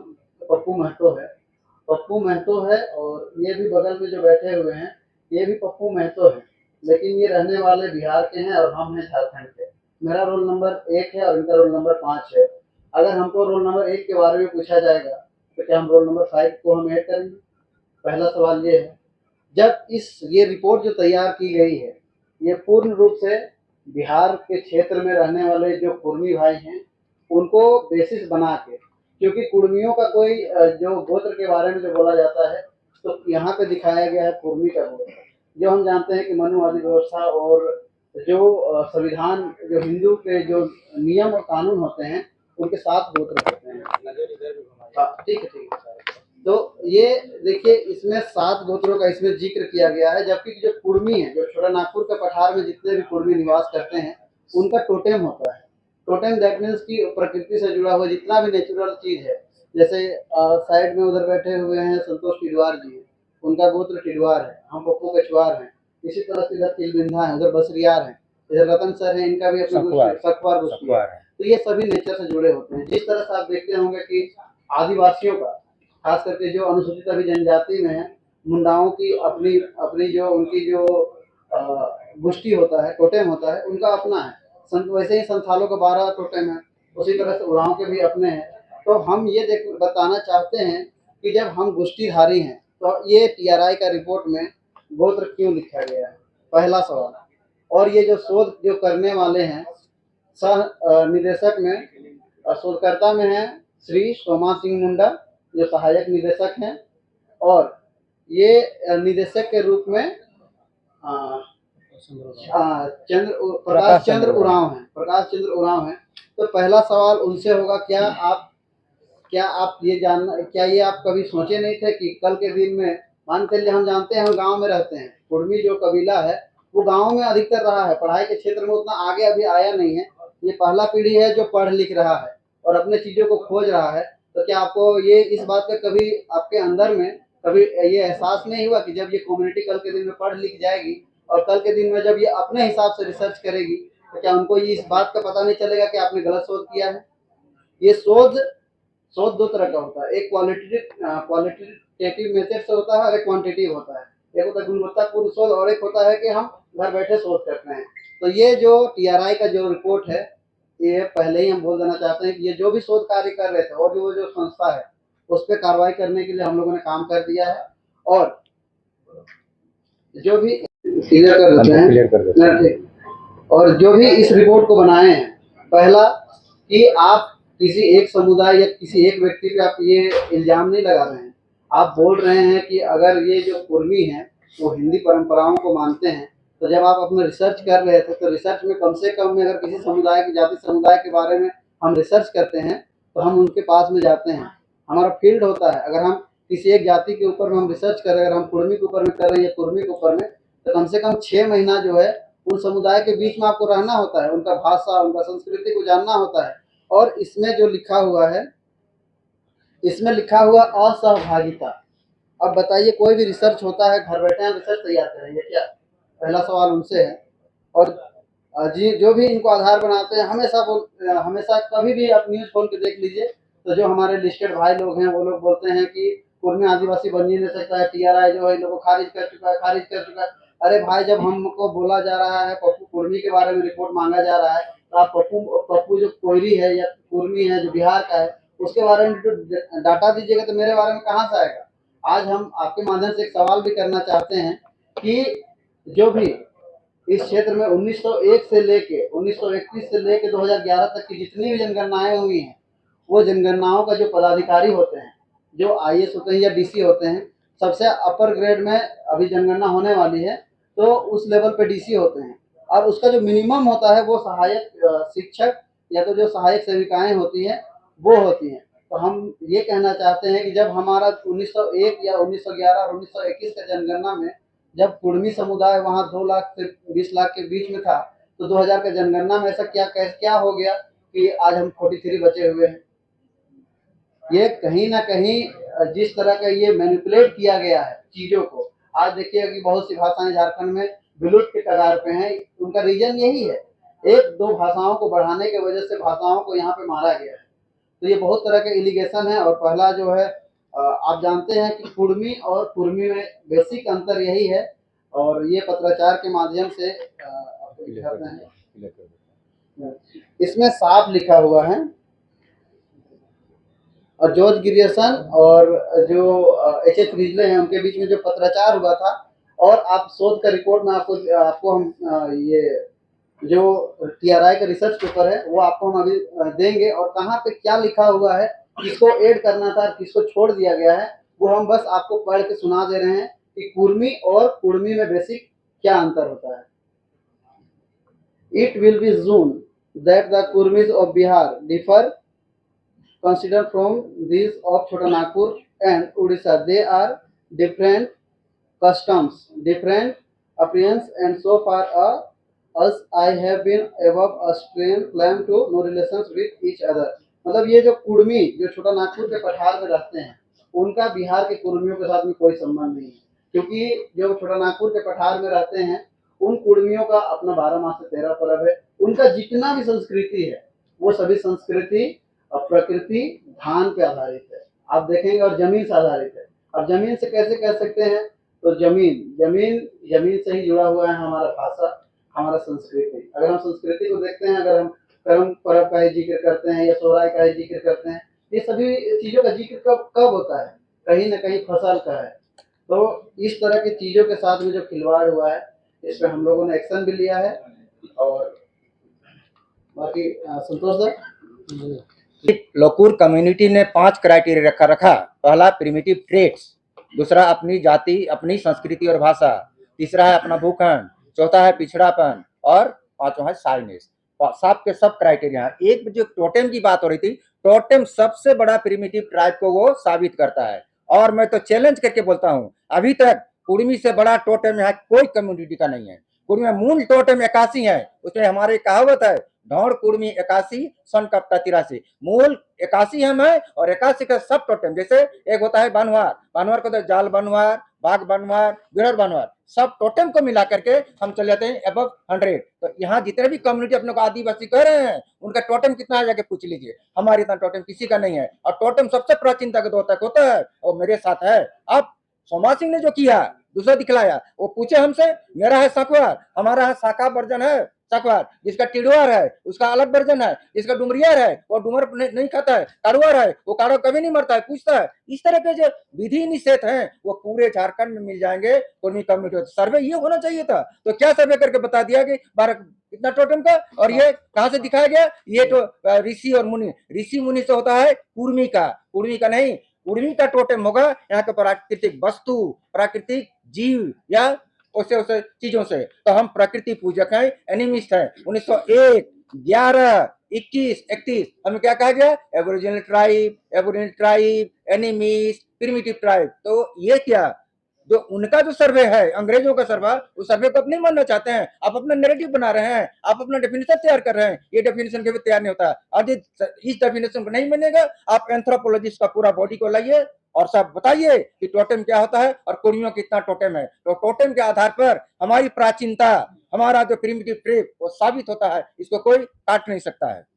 पप्पू महतो है और ये भी बगल में जो बैठे हुए हैं ये भी पप्पू महतो है, लेकिन ये रहने वाले बिहार के हैं और हम हैं झारखंड के। मेरा रोल नंबर 1 है और इनका रोल नंबर 5 है। अगर हमको रोल नंबर 1 के बारे में पूछा जाएगा तो क्या हम रोल नंबर 5 को हम ऐड करेंगे? पहला सवाल ये है। जब ये रिपोर्ट जो तैयार की गई है, ये पूर्ण रूप से बिहार के क्षेत्र में रहने वाले जो कुर्मी भाई हैं उनको बेसिस बना के, क्योंकि कुर्मियों का कोई जो गोत्र के बारे में जो बोला जाता है तो यहाँ पे दिखाया गया है कुर्मी का गोत्र, जो हम जानते हैं कि मनुवादी व्यवस्था और जो संविधान, जो हिंदू के जो नियम और कानून होते हैं उनके 7 गोत्र होते हैं। ठीक है। तो ये देखिए, इसमें 7 गोत्रों का इसमें जिक्र किया गया है, जबकि जो कुर्मी है, जो छोटा नागपुर के पठार में जितने भी कुर्मी निवास करते हैं उनका टोटेम होता है। टोटेम दैट मीन्स की प्रकृति से जुड़ा हुआ जितना भी नेचुरल चीज है, जैसे साइड में उधर बैठे हुए हैं संतोष टिडवार जी, उनका गोत्र टिडवार है, हम पप्पू कछवार हैं। इसी तरह से इधर तिलबिंधा है, उधर बसरियार हैं, जैसे रतन सर है, इनका भी अपनी सखवार। सखवार गोष्ठी है। सखवार है। तो ये सभी नेचर से जुड़े होते हैं। जिस तरह से आप देखते होंगे कि आदिवासियों का, खास करके जो अनुसूचित अभी जनजाति में है, मुंडाओं की अपनी अपनी जो उनकी जो गोष्ठी होता है, टोटेम होता है, उनका अपना है। वैसे ही संथालों का 12 टोटेम है, उसी तरह से उरांव के भी अपने हैं। तो हम ये बताना चाहते हैं कि जब हम गोष्ठीधारी हैं तो ये टीआरआई का रिपोर्ट में गोत्र क्यों लिखा गया है, पहला सवाल। और ये जो शोध जो करने वाले हैं, सह निदेशक में शोधकर्ता में है श्री सोमा सिंह मुंडा, जो सहायक निदेशक हैं, और ये निदेशक के रूप में प्रकाश चंद्र उरांव है। तो पहला सवाल उनसे होगा, क्या आप कभी सोचे नहीं थे कि कल के दिन में, मान के चलिए हम जानते हैं, हम गांव में रहते हैं, कुर्मी जो कबीला है वो गांव में अधिकतर रहा है, पढ़ाई के क्षेत्र में उतना आगे अभी आया नहीं है। ये पहला पीढ़ी है जो पढ़ लिख रहा है और अपने चीजों को खोज रहा है। तो क्या आपको ये इस बात का कभी आपके अंदर में कभी ये एहसास नहीं हुआ कि जब ये कम्युनिटी कल के दिन में पढ़ लिख जाएगी और कल के दिन में जब ये अपने हिसाब से रिसर्च करेगी, तो क्या उनको ये इस बात का पता नहीं चलेगा कि आपने गलत शोध किया है? ये शोध दो तरह का होता है, एक क्वालिटेटिव मेथड से होता है और एक क्वांटिटेटिव होता है। एक होता है गुणवत्तापूर्ण शोध और एक होता है कि हम घर बैठे शोध करते हैं। तो ये जो टीआरआई का जो रिपोर्ट है, ये पहले ही हम बोल देना चाहते हैं कि ये जो भी शोध कार्य कर रहे थे और जो संस्था है उस पर कार्रवाई करने के लिए हम लोगों ने काम कर दिया है। और जो भी क्लियर कर देते हैं और जो भी इस रिपोर्ट को बनाए हैं, पहला कि आप किसी एक समुदाय या किसी एक व्यक्ति पे आप ये इल्जाम नहीं लगा रहे हैं। आप बोल रहे हैं कि अगर ये जो कुर्मी हैं वो हिंदी परंपराओं को मानते हैं, तो जब आप अपना रिसर्च कर रहे थे तो रिसर्च में कम से कम में अगर किसी समुदाय की जाति समुदाय के बारे में हम रिसर्च करते हैं तो हम उनके पास में जाते हैं, हमारा फील्ड होता है। अगर हम किसी एक जाति के ऊपर में हम रिसर्च कर रहे हैं, अगर हम कुर्मी के ऊपर में कर रहे हैं या कुर्मी के ऊपर में, तो कम से कम 6 महीना जो है उन समुदाय के बीच में आपको रहना होता है, उनका भाषा उनका संस्कृति को जानना होता है। और इसमें जो लिखा हुआ है, इसमें लिखा हुआ असहभागिता। अब बताइए, कोई भी रिसर्च होता है, घर बैठे हैं रिसर्च तैयार करेंगे क्या? पहला सवाल उनसे है। और जी जो भी इनको आधार बनाते हैं, हमेशा कभी भी आप न्यूज खोल के देख लीजिए तो जो हमारे लिस्टेड भाई लोग हैं वो लोग बोलते हैं कि कुर्मी आदिवासी बन ही नहीं सकता है, टीआरआई जो है इन लोगों को खारिज कर चुका है। अरे भाई, जब हमको बोला जा रहा है, पप्पू कुर्मी के बारे में रिपोर्ट मांगा जा रहा है, तो आप पप्पू जो कोयरी है या कुर्मी है जो बिहार का है, उसके बारे में डाटा दीजिएगा, तो मेरे बारे में कहाँ से आएगा? आज हम आपके माध्यम से एक सवाल भी करना चाहते हैं कि जो भी इस क्षेत्र में 1901 से लेके 1931 से लेके 2011 तक की जितनी भी जनगणनाएं हुई हैं, वो जनगणनाओं का जो पदाधिकारी होते हैं, जो आईएएस होते हैं या डीसी होते हैं, सबसे अपर ग्रेड में अभी जनगणना होने वाली है तो उस लेवल पे डीसी होते हैं। और उसका जो मिनिमम होता है वो सहायक शिक्षक या तो जो सहायक सेविकाएं होती हैं वो होती हैं। तो हम ये कहना चाहते हैं कि जब हमारा 1901 या 1911 और 1921 का जनगणना में जब कुर्मी समुदाय वहाँ 2 लाख से 20 लाख के बीच में था, तो 2000 का जनगणना में ऐसा क्या हो गया कि आज हम 43 बचे हुए हैं? ये कहीं ना कहीं जिस तरह का ये मैनिपुलेट किया गया है चीजों को, आज देखिएगा कि बहुत सी भाषाएं झारखंड में विलुप्त के कगार पे हैं। उनका रीजन यही है, 1-2 भाषाओं को बढ़ाने की वजह से भाषाओं को यहाँ पे मारा गया है। तो ये बहुत तरह के एलिगेशन है। और पहला जो है, आप जानते हैं कि कुर्मी और कुर्मी में बेसिक अंतर यही है, और ये पत्राचार के माध्यम से आपको दिखाते हैं। इसमें साफ लिखा हुआ है, और जॉर्ज गिरियर्सन और जो एच.एच. रिजले हैं उनके बीच में जो पत्राचार हुआ था, और आप शोध का रिपोर्ट में आपको हम ये जो टीआरआई का रिसर्च पेपर है वो आपको हम अभी देंगे, और कहाँ पे क्या लिखा हुआ है, किसको ऐड करना था, किसको छोड़ दिया गया है, वो हम बस आपको पढ़ के सुना दे रहे हैं कि कुर्मी और कुर्मी में बेसिक क्या अंतर होता है। It will be assumed that the Kurmis of Bihar differ considered from these of Chota Nagpur and Odisha. They are different customs, different appearance, and so far as I have been above a strain claim to no relations with each other. मतलब ये जो कुर्मी जो छोटा नागपुर के पठार में रहते हैं, उनका बिहार के कुर्मियों के साथ में कोई संबंध नहीं है, क्योंकि जो छोटा नागपुर के पठार में रहते हैं उन कुर्मियों का अपना 12 माह से 13 पर्व है। उनका जितना भी संस्कृति है वो सभी संस्कृति और प्रकृति धान पे आधारित है, आप देखेंगे, और जमीन से आधारित है। अब जमीन से कैसे कह सकते हैं, तो जमीन से ही जुड़ा हुआ है हमारा भाषा, हमारा संस्कृति। अगर हम संस्कृति को देखते हैं, अगर हम कर्म पर्व का ही जिक्र करते हैं या सोहराय का ही जिक्र करते हैं, ये सभी चीजों का जिक्र कब होता है, कहीं ना कहीं फसल का है। तो इस तरह की चीजों के साथ में जो खिलवाड़ हुआ है, इस पे हम लोगों ने एक्शन भी लिया है। और बाकी संतोष सर, लोकूर कम्युनिटी ने 5 क्राइटेरिया रखा। पहला प्रिमिटिव ट्रेट्स, दूसरा अपनी जाति, अपनी संस्कृति और भाषा, तीसरा है अपना भूखंड, चौथा है पिछड़ापन और पांचवा है शाइनेस। सब के सब क्राइटेरिया है। एक जो टोटेम की बात हो रही थी, टोटेम सबसे बड़ा प्रिमिटिव ट्राइब को वो साबित करता है। और मैं तो चैलेंज करके बोलता हूँ, अभी तक कुर्मी से बड़ा टोटेम यहाँ कोई कम्युनिटी का नहीं है। कुर्मी में मूल टोटेम 81 है, उसमें हमारी कहावत है, ढौड़ कुर्मी 81 सन कपटा 83। मूल 81 हम है और 81 का सब टोटेम, जैसे एक होता है बनवार, बनवार को तो जाल बनवार, बाघ बनवार, बिरड़ बनवार, सब टोटेम को मिला करके हम चले जाते हैं अबव 100। तो यहाँ जितने भी कम्युनिटी अपने को आदिवासी कह रहे हैं, उनका टोटेम कितना है जाके पूछ लीजिए। हमारे इतना टोटेम किसी का नहीं है। और टोटेम सबसे प्राचीनता का होता है और मेरे साथ है। अब सोमा सिंह ने जो किया, दूसरा दिखलाया, वो पूछे हमसे, मेरा है सकवार, हमारा है साका वर्जन है सकवार, जिसका टिडवार है उसका अलग वर्जन है, जिसका डुमरियार है वो डुमर नहीं खाता है, कारुआर है वो कारो कभी नहीं मरता है, पूछता है। इस तरह के जो विधि निषेध हैं वो पूरे झारखंड में मिल जाएंगे कुर्मी कम्युनिटी। सर्वे ये होना चाहिए था, तो क्या सर्वे करके बता दिया कि 12 इतना टोटम का, और ये कहाँ से दिखाया गया, ये तो ऋषि और मुनि, ऋषि मुनि से होता है कुर्मी का नहीं। कुर्मी का टोटेम होगा यहाँ के प्राकृतिक वस्तु, प्राकृतिक जीव या उसे चीजों से। तो हम प्रकृति पूजक हैं, एनिमिस्ट हैं। 1901, 11, 21, 31 हमें क्या कहा गया, aboriginal tribe, animist, primitive tribe. तो ये क्या, जो उनका जो सर्वे है, अंग्रेजों का सर्वे, उस सर्वे को आप नहीं मानना चाहते हैं, आप अपना नैरेटिव बना रहे हैं, आप अपना डेफिनेशन तैयार कर रहे हैं। ये डेफिनेशन कभी तैयार नहीं होता। और इस डेफिनेशन को नहीं मानेगा, आप एंथ्रोपोलॉजिस्ट का पूरा बॉडी को लाइए और सब बताइए कि टोटेम क्या होता है और कुर्मियों कितना टोटेम है। तो टोटेम के आधार पर हमारी प्राचीनता, हमारा जो प्रिमिटिव ट्रेड वो साबित होता है, इसको कोई काट नहीं सकता है।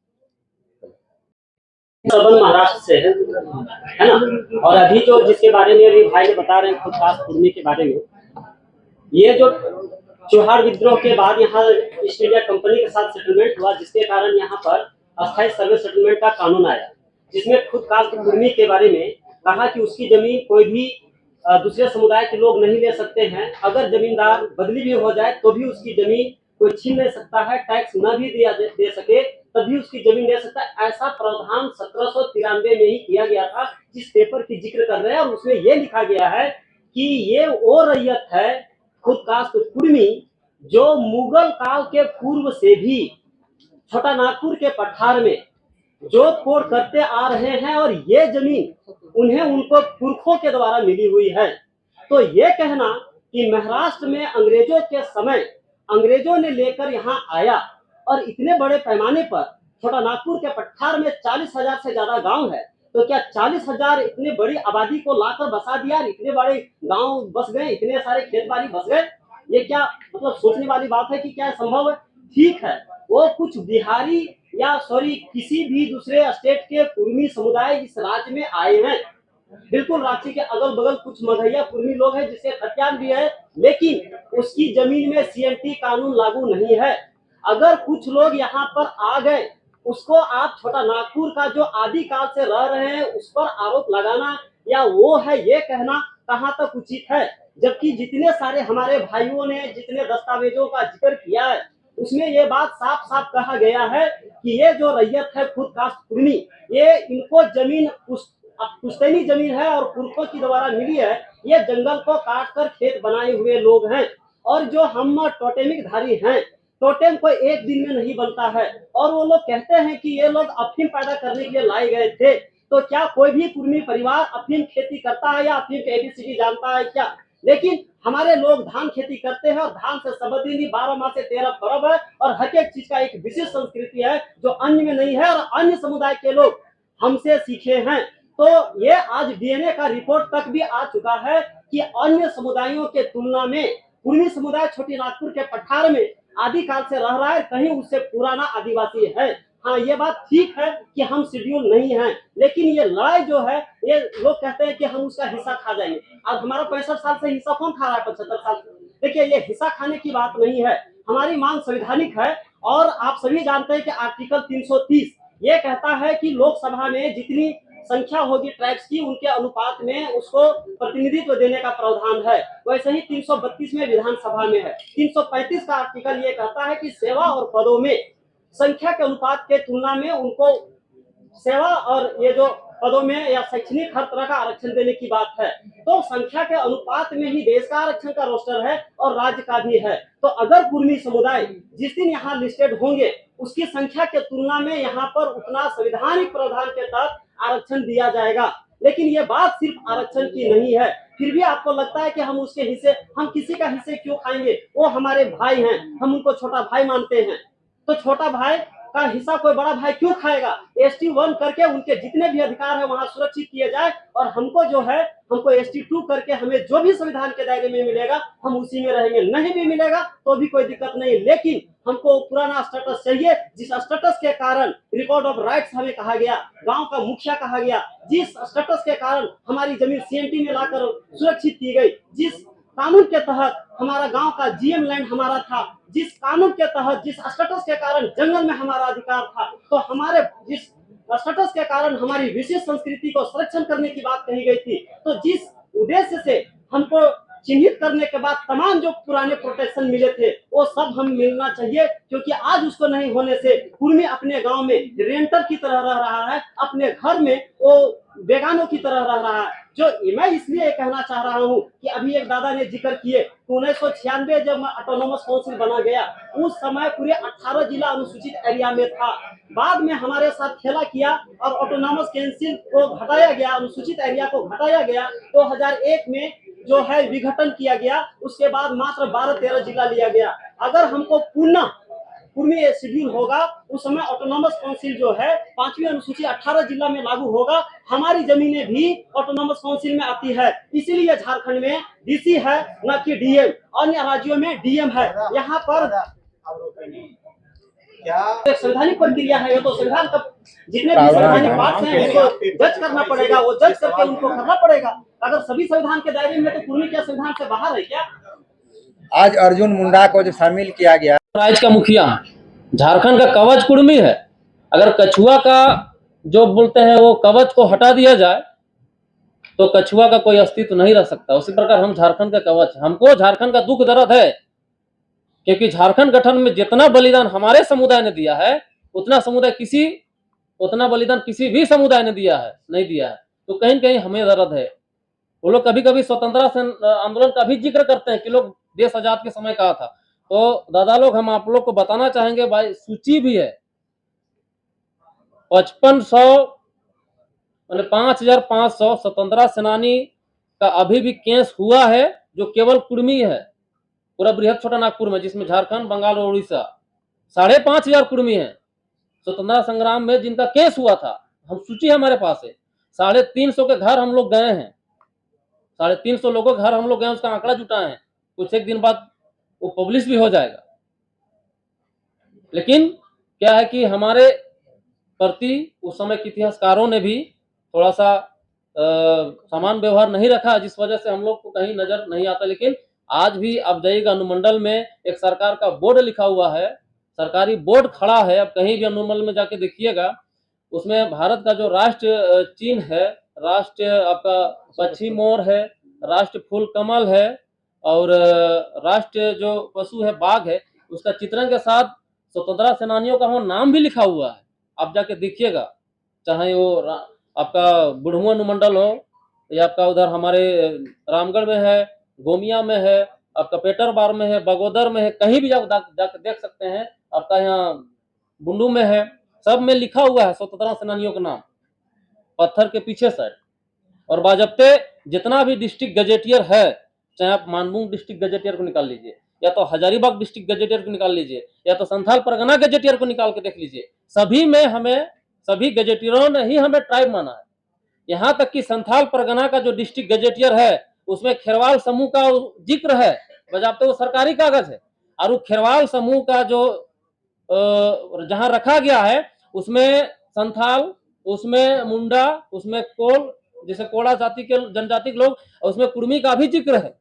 संबंध महाराष्ट्र से है ना। और अभी जो जिसके बारे में अभी भाई ने बता रहे हैं खुद खास कुर्मी के बारे में, ये जो चौहाड़ विद्रोह के बाद यहाँ ईस्ट इंडिया कंपनी के साथ सेटलमेंट हुआ, जिसके कारण यहाँ पर अस्थायी सर्वे सेटलमेंट का कानून आया, जिसमें खुद खास कुर्मी के बारे में कहा कि उसकी जमीन कोई भी दूसरे समुदाय के लोग नहीं ले सकते हैं। अगर जमींदार बदली भी हो जाए तो भी उसकी जमीन कोई छीन नहीं सकता है, टैक्स न भी दे सके तभी उसकी जमीन ले सकता है। ऐसा प्रावधान 1793 में ही किया गया था, जिस पेपर की जिक्र कर रहे हैं। और उसमें यह लिखा गया है कि ये वो रैयत है खुद कास्ट कुर्मी जो मुगल काल के पूर्व से भी छोटा नागपुर के पठार में जोत कोड़ करते आ रहे हैं, और ये जमीन उन्हें उनको पुरखों के द्वारा मिली हुई है। तो ये कहना कि महाराष्ट्र में अंग्रेजों के समय अंग्रेजों ने लेकर यहाँ आया और इतने बड़े पैमाने पर छोटा नागपुर के पठार में 40,000 से ज्यादा गांव है, तो क्या 40,000 इतने बड़ी आबादी को लाकर बसा दिया, इतने बड़े गांव बस गए, इतने सारे खेत बाड़ी बस गए? ये क्या मतलब सोचने वाली बात है कि क्या संभव है? ठीक है, वो कुछ बिहारी या किसी भी दूसरे स्टेट के कुर्मी समुदाय इस राज्य में आए हैं। बिल्कुल रांची के अगल बगल कुछ मगहिया कुर्मी लोग हैं जिसके खतियान भी है, लेकिन उसकी जमीन में सीएनटी कानून लागू नहीं है। अगर कुछ लोग यहाँ पर आ गए, उसको आप छोटा नागपुर का जो आदि काल से रह रहे हैं उस पर आरोप लगाना या वो है ये कहना कहाँ तक उचित है? जबकि जितने सारे हमारे भाइयों ने जितने दस्तावेजों का जिक्र किया है उसमें ये बात साफ साफ कहा गया है कि ये जो रैयत है खुद कास्ट कुर्मी, ये इनको जमीन पुश्तैनी जमीन है और पुरखों की द्वारा मिली है। ये जंगल को काट कर खेत बनाए हुए लोग हैं। और जो हम टोटेमिक धारी हैं, टोटेम कोई एक दिन में नहीं बनता है। और वो लोग कहते हैं कि ये लोग अफीम पैदा करने के लिए लाए गए थे। तो क्या कोई भी कुर्मी परिवार अफीम खेती करता है या अफीम के ABCD जानता है क्या? लेकिन हमारे लोग धान खेती करते हैं और धान से संबंधित 12 माह से 13 पर्व है और हर एक चीज का एक विशेष संस्कृति है जो अन्य में नहीं है और अन्य समुदाय के लोग हमसे सीखे हैं। तो ये आज DNA का रिपोर्ट तक भी आ चुका है कि अन्य समुदायों के तुलना में कुर्मी समुदाय छोटी नागपुर के पठार में आदिकाल से रह रहा है, कहीं उससे पुराना आदिवासी है। हाँ, ये बात ठीक है कि हम शेड्यूल नहीं हैं, लेकिन ये लड़ाई जो है, ये लोग कहते हैं कि हम उसका हिस्सा खा जाएंगे। अब हमारा 65 साल से हिस्सा कौन खा रहा है? 75 साल से। देखिए, ये हिस्सा खाने की बात नहीं है, हमारी मांग संवैधानिक है। और आप सभी जानते हैं कि आर्टिकल 330 ये कहता है कि लोकसभा में जितनी संख्या होगी ट्राइब्स की, उनके अनुपात में उसको प्रतिनिधित्व देने का प्रावधान है। वैसे ही 332 में विधानसभा में है। 335 का आर्टिकल ये कहता है कि सेवा और पदों में संख्या के अनुपात के तुलना में उनको सेवा और ये जो पदों में या शैक्षणिक हर तरह का आरक्षण देने की बात है। तो संख्या के अनुपात में ही देश का आरक्षण का रोस्टर है और राज्य का भी है। तो अगर कुर्मी समुदाय जिस दिन यहाँ लिस्टेड होंगे, उसकी संख्या के तुलना में यहाँ पर उतना संवैधानिक प्रावधान के तहत आरक्षण दिया जाएगा। लेकिन ये बात सिर्फ आरक्षण की नहीं है। फिर भी आपको लगता है कि हम उसके हिस्से, हम किसी का हिस्से क्यों खाएंगे? वो हमारे भाई हैं, हम उनको छोटा भाई मानते हैं। तो छोटा भाई का हिस्सा कोई बड़ा भाई क्यों खाएगा? ST1 करके उनके जितने भी अधिकार है वहां सुरक्षित किए जाए, और हमको जो है, हमको ST2 करके हमें जो भी संविधान के दायरे में मिलेगा हम उसी में रहेंगे। नहीं भी मिलेगा तो भी कोई दिक्कत नहीं, लेकिन हमको पुराना स्टेटस चाहिए, जिस स्टेटस के कारण रिकॉर्ड ऑफ राइट्स हमें कहा गया, गांव का मुखिया कहा गया, जिस स्टेटस के कारण हमारी जमीन CMT में लाकर सुरक्षित की गई, जिस कानून के तहत हमारा गांव का GM लैंड हमारा था, जिस कानून के तहत, जिस स्टेटस के कारण जंगल में हमारा अधिकार था, तो हमारे जिस स्टेटस के कारण हमारी विशेष संस्कृति को संरक्षण करने की बात कही गई थी, तो जिस उद्देश्य से हमको चिन्हित करने के बाद तमाम जो पुराने प्रोटेक्शन मिले थे वो सब हम मिलना चाहिए। क्योंकि आज उसको नहीं होने से कुर्मी अपने गांव में रेंटर की तरह रह रहा है, अपने घर में वो बेगानों की तरह रह रहा है। जो मैं इसलिए कहना चाह रहा हूँ कि अभी एक दादा ने जिक्र किए, 1996 जब ऑटोनोमस काउंसिल बना गया, उस समय पूरे 18 जिला अनुसूचित एरिया में था। बाद में हमारे साथ खेला किया और ऑटोनोमस काउंसिल को घटाया गया, अनुसूचित एरिया को घटाया गया। 2001 में जो है विघटन किया गया, उसके बाद मात्र 12-13 जिला लिया गया। अगर हमको पुनः कुर्मी शेड्यूल होगा, उस समय ऑटोनोमस काउंसिल जो है 5वीं अनुसूची 18 जिला में लागू होगा। हमारी जमीनें भी ऑटोनोमस काउंसिल में आती है, इसीलिए झारखंड में DC है न कि DM। अन्य राज्यों में DM है। यहाँ पर एक संवैधानिक प्रक्रिया है, तो संविधान का जितने भी संवैधानिक पार्ट हैं उनको जज करना पड़ेगा, वो जज करके उनको करना पड़ेगा। अगर सभी संविधान के दायरे में, तो कुर्मी क्या संविधान से बाहर है क्या? आज अर्जुन मुंडा को जो शामिल किया गया, राज्य का मुखिया, झारखंड का कवच कुर्मी है। अगर कछुआ का जो बोलते हैं वो कवच को हटा दिया जाए तो कछुआ का कोई अस्तित्व नहीं रह सकता। उसी प्रकार हम झारखंड का कवच, हमको झारखंड का दुख दर्द है, क्योंकि झारखंड गठन में जितना बलिदान हमारे समुदाय ने दिया है, उतना बलिदान किसी भी समुदाय ने नहीं दिया है। तो कहीं कहीं हमें दर्द है। वो लोग कभी कभी स्वतंत्रता आंदोलन का भी जिक्र करते हैं कि लोग देश आजाद के समय कहा था। तो दादा लोग, हम आप लोग को बताना चाहेंगे, भाई सूची भी है 5500 मतलब 5500 स्वतंत्रता सेनानी का अभी भी केस हुआ है, जो केवल कुर्मी है पूरा बृहद छोटा नागपुर में, जिसमें झारखंड, बंगाल और उड़ीसा 5500 कुर्मी है स्वतंत्रता संग्राम में जिनका केस हुआ था। हम सूची हमारे पास है। 350 के घर हम लोग गए हैं, 350 लोगों के घर हम लोग गए, उसका आंकड़ा जुटाए हैं। कुछ एक दिन बाद वो पब्लिश भी हो जाएगा। लेकिन क्या है कि हमारे प्रति उस समय के इतिहासकारों ने भी थोड़ा सा समान व्यवहार नहीं रखा, जिस वजह से हम लोग को कहीं नजर नहीं आता। लेकिन आज भी आप जाइएगा अनुमंडल में एक सरकार का बोर्ड लिखा हुआ है, सरकारी बोर्ड खड़ा है। अब कहीं भी अनुमंडल में जाके देखिएगा, उसमें भारत का जो राष्ट्र चिन्ह है, राष्ट्र आपका पक्षी मोर है, राष्ट्र फूल कमल है, और राष्ट्र जो पशु है बाघ है, उसका चित्रण के साथ स्वतंत्रता सेनानियों का वहाँ नाम भी लिखा हुआ है। आप जाके देखिएगा, चाहे वो आपका बुढ़ऊ अनुमंडल हो या आपका उधर हमारे रामगढ़ में है, गोमिया में है, आपका पेटरबार में है, बगोदर में है, कहीं भी जाकर देख सकते हैं। आपका यहाँ बुंडू में है, सब में लिखा हुआ है स्वतंत्रता सेनानियों का नाम पत्थर के पीछे साइड। और बाजप्ते जितना भी डिस्ट्रिक्ट गजेटियर है, चाहे आप मानभूम डिस्ट्रिक्ट गजेटियर को निकाल लीजिए, या तो हजारीबाग डिस्ट्रिक्ट गजेटियर को निकाल लीजिए, या तो संथाल परगना गजेटियर को निकाल के देख लीजिए, सभी में हमें, सभी गजेटियरों ने ही हमें ट्राइब माना है। यहाँ तक कि संथाल परगना का जो डिस्ट्रिक्ट गजेटियर है, उसमें खेरवाल समूह का जिक्र है, बजाबते वो सरकारी कागज है। और वो खेरवाल समूह का जो जहां रखा गया है उसमें संथाल, उसमें मुंडा, उसमें कोल जैसे कोड़ा जाति के जनजाति के लोग, उसमें कुर्मी का भी जिक्र है।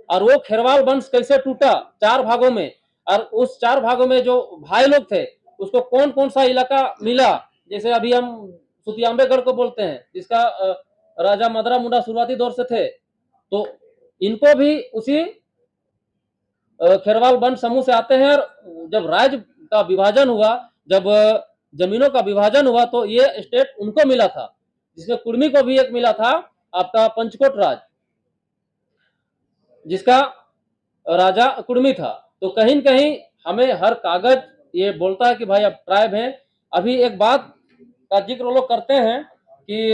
और वो खेरवाल वंश कैसे टूटा 4 भागों में, और उस 4 भागों में जो भाई लोग थे उसको कौन कौन सा इलाका मिला, जैसे अभी हम सुतियांबेगढ़ को बोलते हैं जिसका राजा मदरा मुंडा शुरुआती दौर से थे, तो इनको भी उसी खेरवाल वंश समूह से आते हैं। और जब राज्य का विभाजन हुआ, जब जमीनों का विभाजन हुआ, तो ये स्टेट उनको मिला था, जिसमें कुर्मी को भी एक मिला था आपका पंचकोट राज, जिसका राजा कुर्मी था। तो कहीं न कहीं हमें हर कागज ये बोलता है कि भाई अब ट्राइब है। अभी एक बात का जिक्र वो लोग करते हैं कि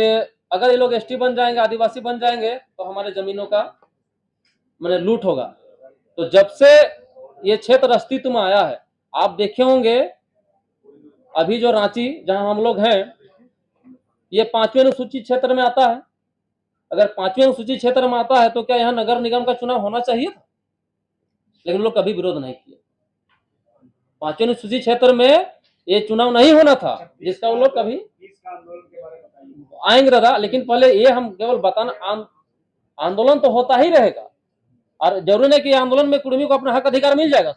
अगर ये लोग एसटी बन जाएंगे, आदिवासी बन जाएंगे, तो हमारे जमीनों का मैंने लूट होगा। तो जब से ये क्षेत्र अस्तित्व में आया है, आप देखे होंगे अभी जो रांची जहां हम लोग हैं, ये 5वें अनुसूचित क्षेत्र में आता है। अगर 5वें अनुसूचित क्षेत्र में आता है तो क्या यहाँ नगर निगम का चुनाव होना चाहिए था? लेकिन लोग कभी विरोध नहीं किए। 5वें अनुसूचित क्षेत्र में ये चुनाव नहीं होना था, जिसका वो लोग कभी आएंगे दादा। लेकिन पहले ये हम केवल बताना, आंदोलन तो होता ही रहेगा, और जरूरी नहीं कि आंदोलन में कुर्मी को अपना हक अधिकार मिल जाएगा।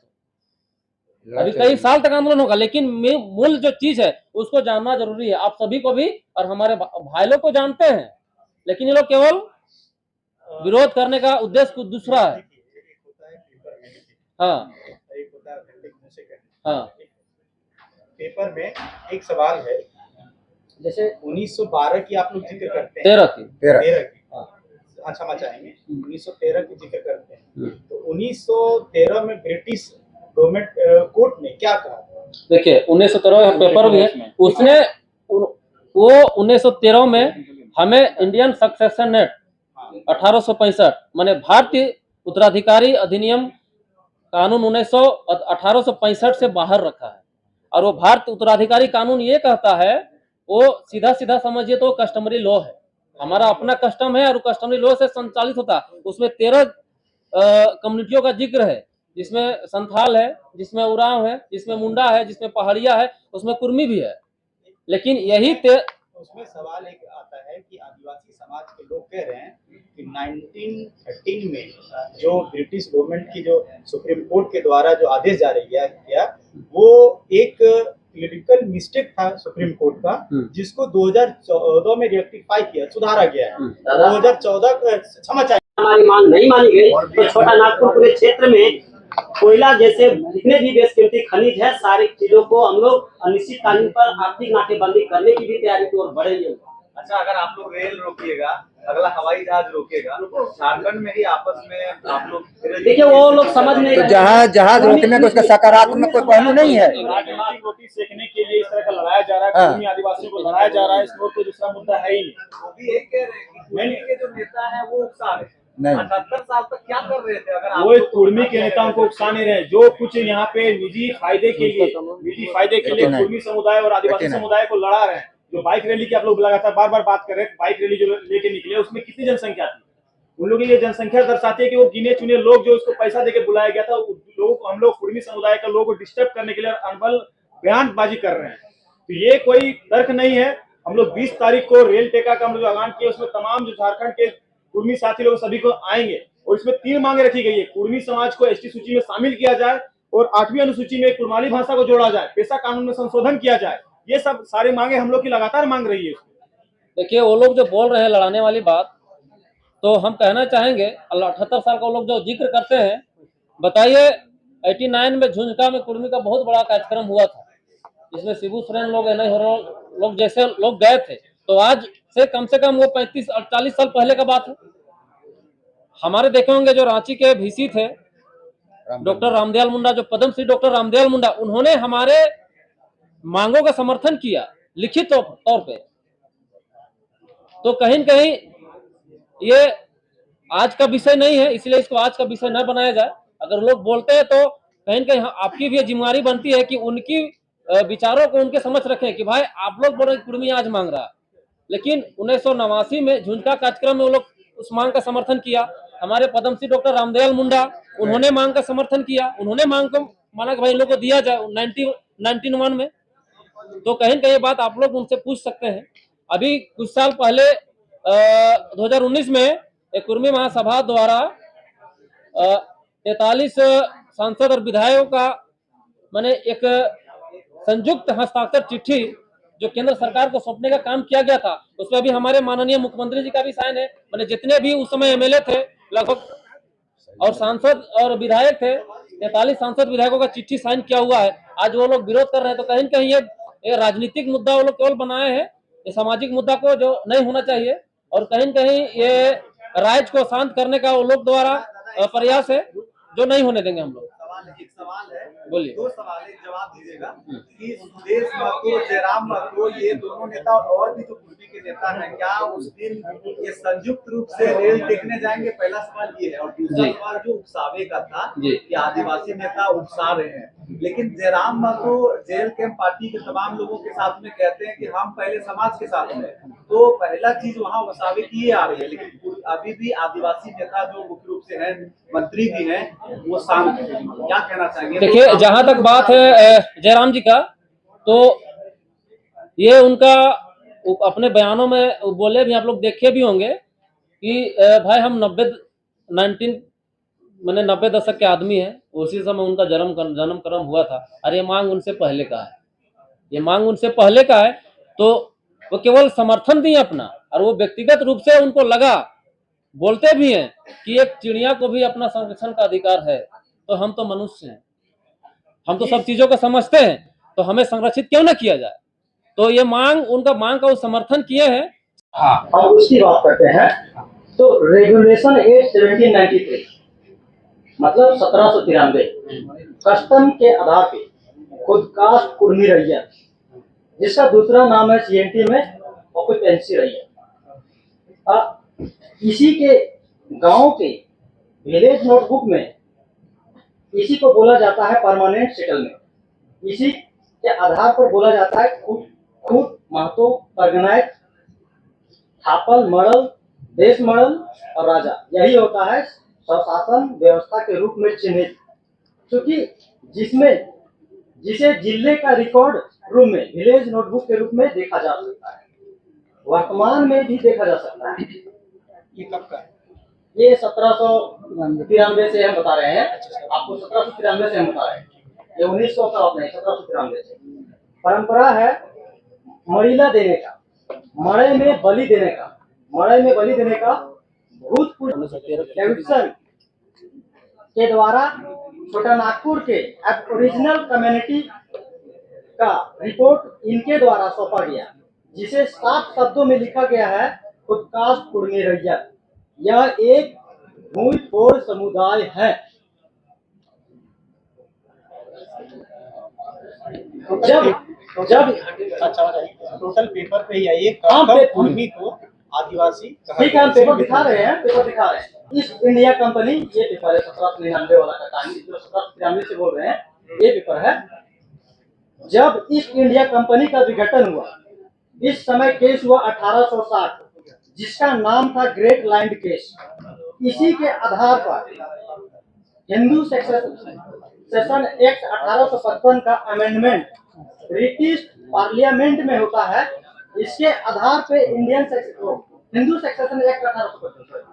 अभी कई साल तक आंदोलन होगा, लेकिन मूल जो चीज है उसको जानना जरूरी है। आप सभी को भी और हमारे भाई लोग को जानते हैं, लेकिन ये लोग केवल विरोध करने का उद्देश्य कुछ दूसरा है। हाँ हाँ, पेपर में एक सवाल है, जैसे 1912 की आप लोग जिक्र करते हैं, 13 की। अच्छा क्षमा चाहेंगे, 1913 की जिक्र करते हैं, तो 1913 में ब्रिटिश गवर्नमेंट कोर्ट ने क्या कहा? देखिए 1913 पेपर भी है, उसने वो 1913 में हमें इंडियन सक्सेशन एक्ट 1865 माने भारतीय उत्तराधिकारी अधिनियम कानून 1865 से बाहर रखा है। और वो भारतीय उत्तराधिकारी कानून ये कहता है, वो सीधा सीधा समझिए तो कस्टमरी लॉ है, हमारा अपना कस्टम है और कस्टमरी लॉ से संचालित होता है। उसमें 13 कम्युनिटियों का जिक्र है, जिसमें संथाल है, जिसमें उरांव है, जिसमें मुंडा है, जिसमें पहाड़िया है, उसमें कुर्मी भी है। लेकिन यही उसमें सवाल एक आता है कि आदिवासी समाज के लोग कह रहे हैं कि 1913 में जो ब्रिटिश गवर्नमेंट की जो सुप्रीम कोर्ट के द्वारा जो आदेश जारी किया वो एक क्लिनिकल मिस्टेक था सुप्रीम कोर्ट का, जिसको 2014 में रेक्टिफाई किया, सुधारा गया है। 2014 क्षमा चाहिए, हमारी मांग नहीं मानी गई तो छोटा नागपुर पूरे क्षेत्र में कोयला जैसे जितने भी बेशकीमती खनिज है, सारी चीजों को हम लोग अनिश्चितकालीन पर आर्थिक नाकेबंदी करने की भी तैयारी की ओर बढ़ेंगे। अच्छा, अगर आप लोग रेल रोकिएगा, अगला हवाई जहाज रोकेगा, झारखंड में ही आपस में आप लोग, देखिए वो लोग समझ नहीं, तो जहाज रोकने का उसका सकारात्मक कोई पहलू नहीं है। रोटी सेकने के लिए इस तरह का लड़ाया जा रहा है, आदिवासियों को लड़ाया जा रहा है, इसमें कोई दूसरा मुद्दा है ही नहीं। वो भी एक कह रहे हैं कि के जो नेता है वो उकसा रहे हैं। 78 साल तक क्या कर रहे थे? अगर वो कुर्मी के नेताओं को उकसा नहीं रहे, जो कुछ यहाँ पे निजी फायदे के लिए कुर्मी समुदाय और आदिवासी समुदाय को लड़ा रहे हैं। जो बाइक रैली की आप लोग लगातार बार बार बात कर रहे हैं, बाइक रैली जो लेके निकले उसमें कितनी जनसंख्या थी? उन लोगों की ये जनसंख्या दर्शाती है कि वो गिने चुने लोग जो उसको पैसा देके बुलाया गया था, लोगों को हम लोग कुर्मी समुदाय का लोगों को डिस्टर्ब करने के लिए अनबल बयानबाजी कर रहे हैं। तो ये कोई तर्क नहीं है। हम लोग 20 तारीख को रेल टेका का हम लोग ऐलान किया, उसमें तमाम जो झारखंड के कुर्मी साथी लोग सभी को आएंगे, और इसमें 3 मांगे रखी गई है। कुर्मी समाज को एसटी सूची में शामिल किया जाए, और 8वीं अनुसूची में कुर्माली भाषा को जोड़ा जाए, पेशा कानून में संशोधन किया जाए। ये सब सारी मांगे हम लोग की लगातार मांग रही है। देखिए वो लोग जो बोल रहे हैं लड़ाने वाली बात, तो हम कहना चाहेंगे 78 साल का लोग जो जिक्र करते हैं, बताइए 89 में झुंझुनू में कुर्मी का बहुत बड़ा कार्यक्रम हुआ था, जिसमें शिबू सोरेन लोग लोग जैसे लोग गए थे। तो आज से कम वो 35 और 40 साल पहले का बात है। हमारे देखे होंगे जो रांची के VC थे डॉक्टर रामदयाल मुंडा, जो पद्मश्री डॉक्टर रामदयाल मुंडा, उन्होंने हमारे मांगों का समर्थन किया लिखित तौर पे। तो कहीं न कहीं ये आज का विषय नहीं है, इसलिए इसको आज का विषय न बनाया जाए। अगर लोग बोलते हैं तो कहीं न कहीं आपकी भी जिम्मेदारी बनती है कि उनकी विचारों को उनके समझ रखें कि भाई आप लोग बोल रहे कुर्मी आज मांग रहा है, लेकिन 1989 में झुंझुनू कार्यक्रम में वो लोग उस मांग का समर्थन किया। हमारे पद्मश्री डॉक्टर रामदयाल मुंडा उन्होंने मांग का समर्थन किया, उन्होंने मांग को माना कि भाई इन लोग को दिया जाए 1991 में। तो कहीं न कहीं बात आप लोग उनसे पूछ सकते हैं। अभी कुछ साल पहले 2019 में एक कुर्मी महासभा द्वारा 43 सांसद और विधायकों का माने एक संयुक्त हस्ताक्षर चिट्ठी जो केंद्र सरकार को सौंपने का काम किया गया था, उसमें भी हमारे माननीय मुख्यमंत्री जी का भी साइन है। माने जितने भी उस समय एमएलए थे लगभग और सांसद और विधायक थे, 43 सांसद विधायकों का चिट्ठी साइन किया हुआ है। आज वो लोग विरोध कर रहे हैं, तो कहीं न कहीं ये राजनीतिक मुद्दा वो लोग केवल बनाए हैं, ये सामाजिक मुद्दा को जो नहीं होना चाहिए, और कहीं न कहीं ये राइज को शांत करने का वो लोग द्वारा प्रयास है, जो नहीं होने देंगे हम लोग। एक सवाल है, बोलिए। दो सवाल है, जवाब दीजिएगा कि सुदेश महतो, जयराम महतो, ये दोनों नेता और भी जो पूर्वी के नेता हैं, क्या उस दिन ये संयुक्त रूप से रेल देखने जाएंगे? पहला सवाल ये है। और दूसरा सवाल जो उकसावे का था कि आदिवासी नेता उकसा रहे हैं, लेकिन Jairam Mahato jail camp party के तमाम लोगों के साथ में कहते हैं कि हम पहले समाज के साथ में, तो पहला चीज वहाँ उकसावे की ये आ रही है, लेकिन अभी भी आदिवासी नेता जो मुख्य रूप से है, मंत्री भी हैं, वो शांत है। क्या कहना चाहेंगे? देखिए, जहां तक बात है जयराम जी का, तो ये उनका अपने बयानों में बोले भी, आप लोग देखे भी होंगे कि भाई हम 90 दशक के आदमी हैं, उसी समय उनका जन्म कर्म हुआ था। अरे मांग उनसे पहले का है, ये मांग उनसे पहले का है, तो वो केवल समर्थन दिए अपना, और वो व्यक्तिगत रूप से उनको लगा, बोलते भी हैं कि एक चिड़िया को भी अपना संरक्षण का अधिकार है, तो हम तो मनुष्य हैं, हम तो सब चीजों को समझते हैं, तो हमें संरक्षित क्यों ना किया जाए। तो ये उनका मांग का वो समर्थन किए हैं। हम उसकी बात करते हैं, तो रेगुलेशन 8/1793 मतलब 1793 कस्टम के आधार पे खुदकास्ट कुर्मी रैयत, जिसका दूसरा नाम है सीएनटी में ऑक्यूपेंसी रैयत, इसी के गांव के विलेज नोटबुक में इसी को बोला जाता है परमानेंट सेटलमेंट। इसी के आधार पर बोला जाता है खूट, महतो, परगनायत, थापल, मड़ल, देश मड़ल और राजा। यही होता है स्वशासन व्यवस्था के रूप में चिन्हित, क्योंकि जिसे जिले का रिकॉर्ड रूम में विलेज नोटबुक के रूप में देखा जा सकता है, वर्तमान में भी देखा जा सकता है। ये कब का है? ये 1793 से हम बता रहे हैं आपको, 1793 से हम बता रहे हैं, ये 1900 का नहीं, 1793 से। परंपरा है मड़ीला देने का, मड़े में बलि देने का, मड़े में बलि देने का भूतपूर्व डेविडसन के द्वारा छोटा नागपुर के ओरिजिनल कम्युनिटी का रिपोर्ट इनके द्वारा सौंपा गया, जिसे 7 शब्दों में लिखा गया है, खुदकास्ट कुर्मी रैयत। यह एक भूमिपोर समुदाय है। जब टोटल पेपर पे ही है ये, हाँ, कब कुर्मी को आदिवासी कहा ठीक है, हम गया? पेपर दिखा रहे हैं, पेपर दिखा रहे हैं। ईस्ट इंडिया कंपनी, ये पेपर है 1799 वाला का कहानी, जो 1793 से बोल रहे हैं, ये पेपर है। जब ईस्ट इंडिया कंपनी का विघटन हुआ, इस समय केस हुआ 1860, जिसका नाम था ग्रेट लैंड केस। इसी के आधार पर हिंदू सेशन एक्ट 1855 का अमेंडमेंट ब्रिटिश पार्लियामेंट में होता है। इसके आधार पे हिंदू सेक्शन एक्ट 1855,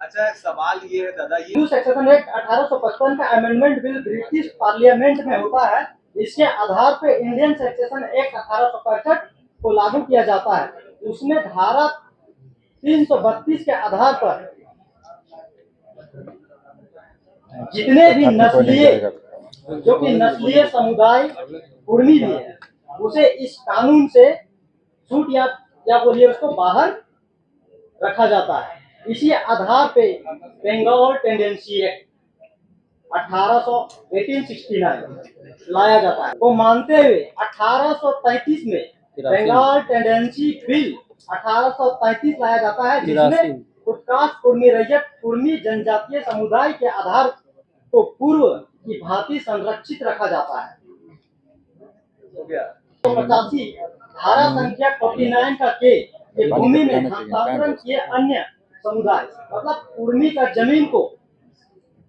अच्छा, सवाल ये है दादा, ये हिंदू सेक्शन एक्ट 1855 का अमेंडमेंट बिल ब्रिटिश पार्लियामेंट में होता है। इसके आधार पे इंडियन सेक्शन एक्ट 1865 को लागू किया जाता है। उसमें धारा 332 के आधार पर जितने भी जो कि नस्लीय समुदाय कुर्मी भी है, उसे इस कानून से छूट या बोलिए उसको बाहर रखा जाता है। इसी आधार पे बंगाल टेंडेंसी एक्ट 1869 लाया जाता है, को मानते हुए 1833 में बंगाल टेंडेंसी बिल 1833 लाया जाता है, जिसमें खुदकास्ट कुर्मी रैयत कुर्मी जनजातीय समुदाय के आधार को पूर्व की भांति संरक्षित रखा जाता है। हो गया। 85 धारा संख्या 49 का के भूमि में हस्तांतरण किए अन्य समुदाय, मतलब कुर्मी का जमीन को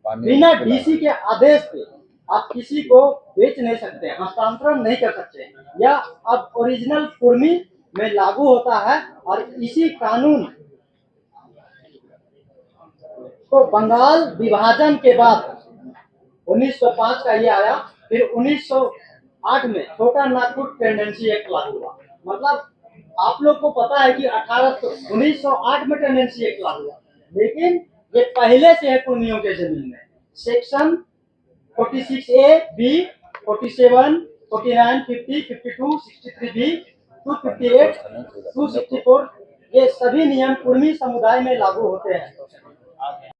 बिना डीसी के आदेश के आप किसी को बेच नहीं सकते, हस्तांतरण नहीं कर सकते। यह अब ओरिजिनल कुर्मी में लागू होता है और इसी कानून को बंगाल विभाजन के बाद 1905 का ये आया, फिर 1908 में छोटा नागपुर टेंडेंसी एक्ट लागू हुआ। मतलब आप लोग को पता है कि 1908 में टेंडेंसी एक्ट लागू हुआ, लेकिन ये पहले से है कुर्मियों के जमीन में। सेक्शन 46A, B, 47, 49, 50, 52, 63B, 258, 264 ये सभी नियम कुर्मी समुदाय में लागू होते हैं।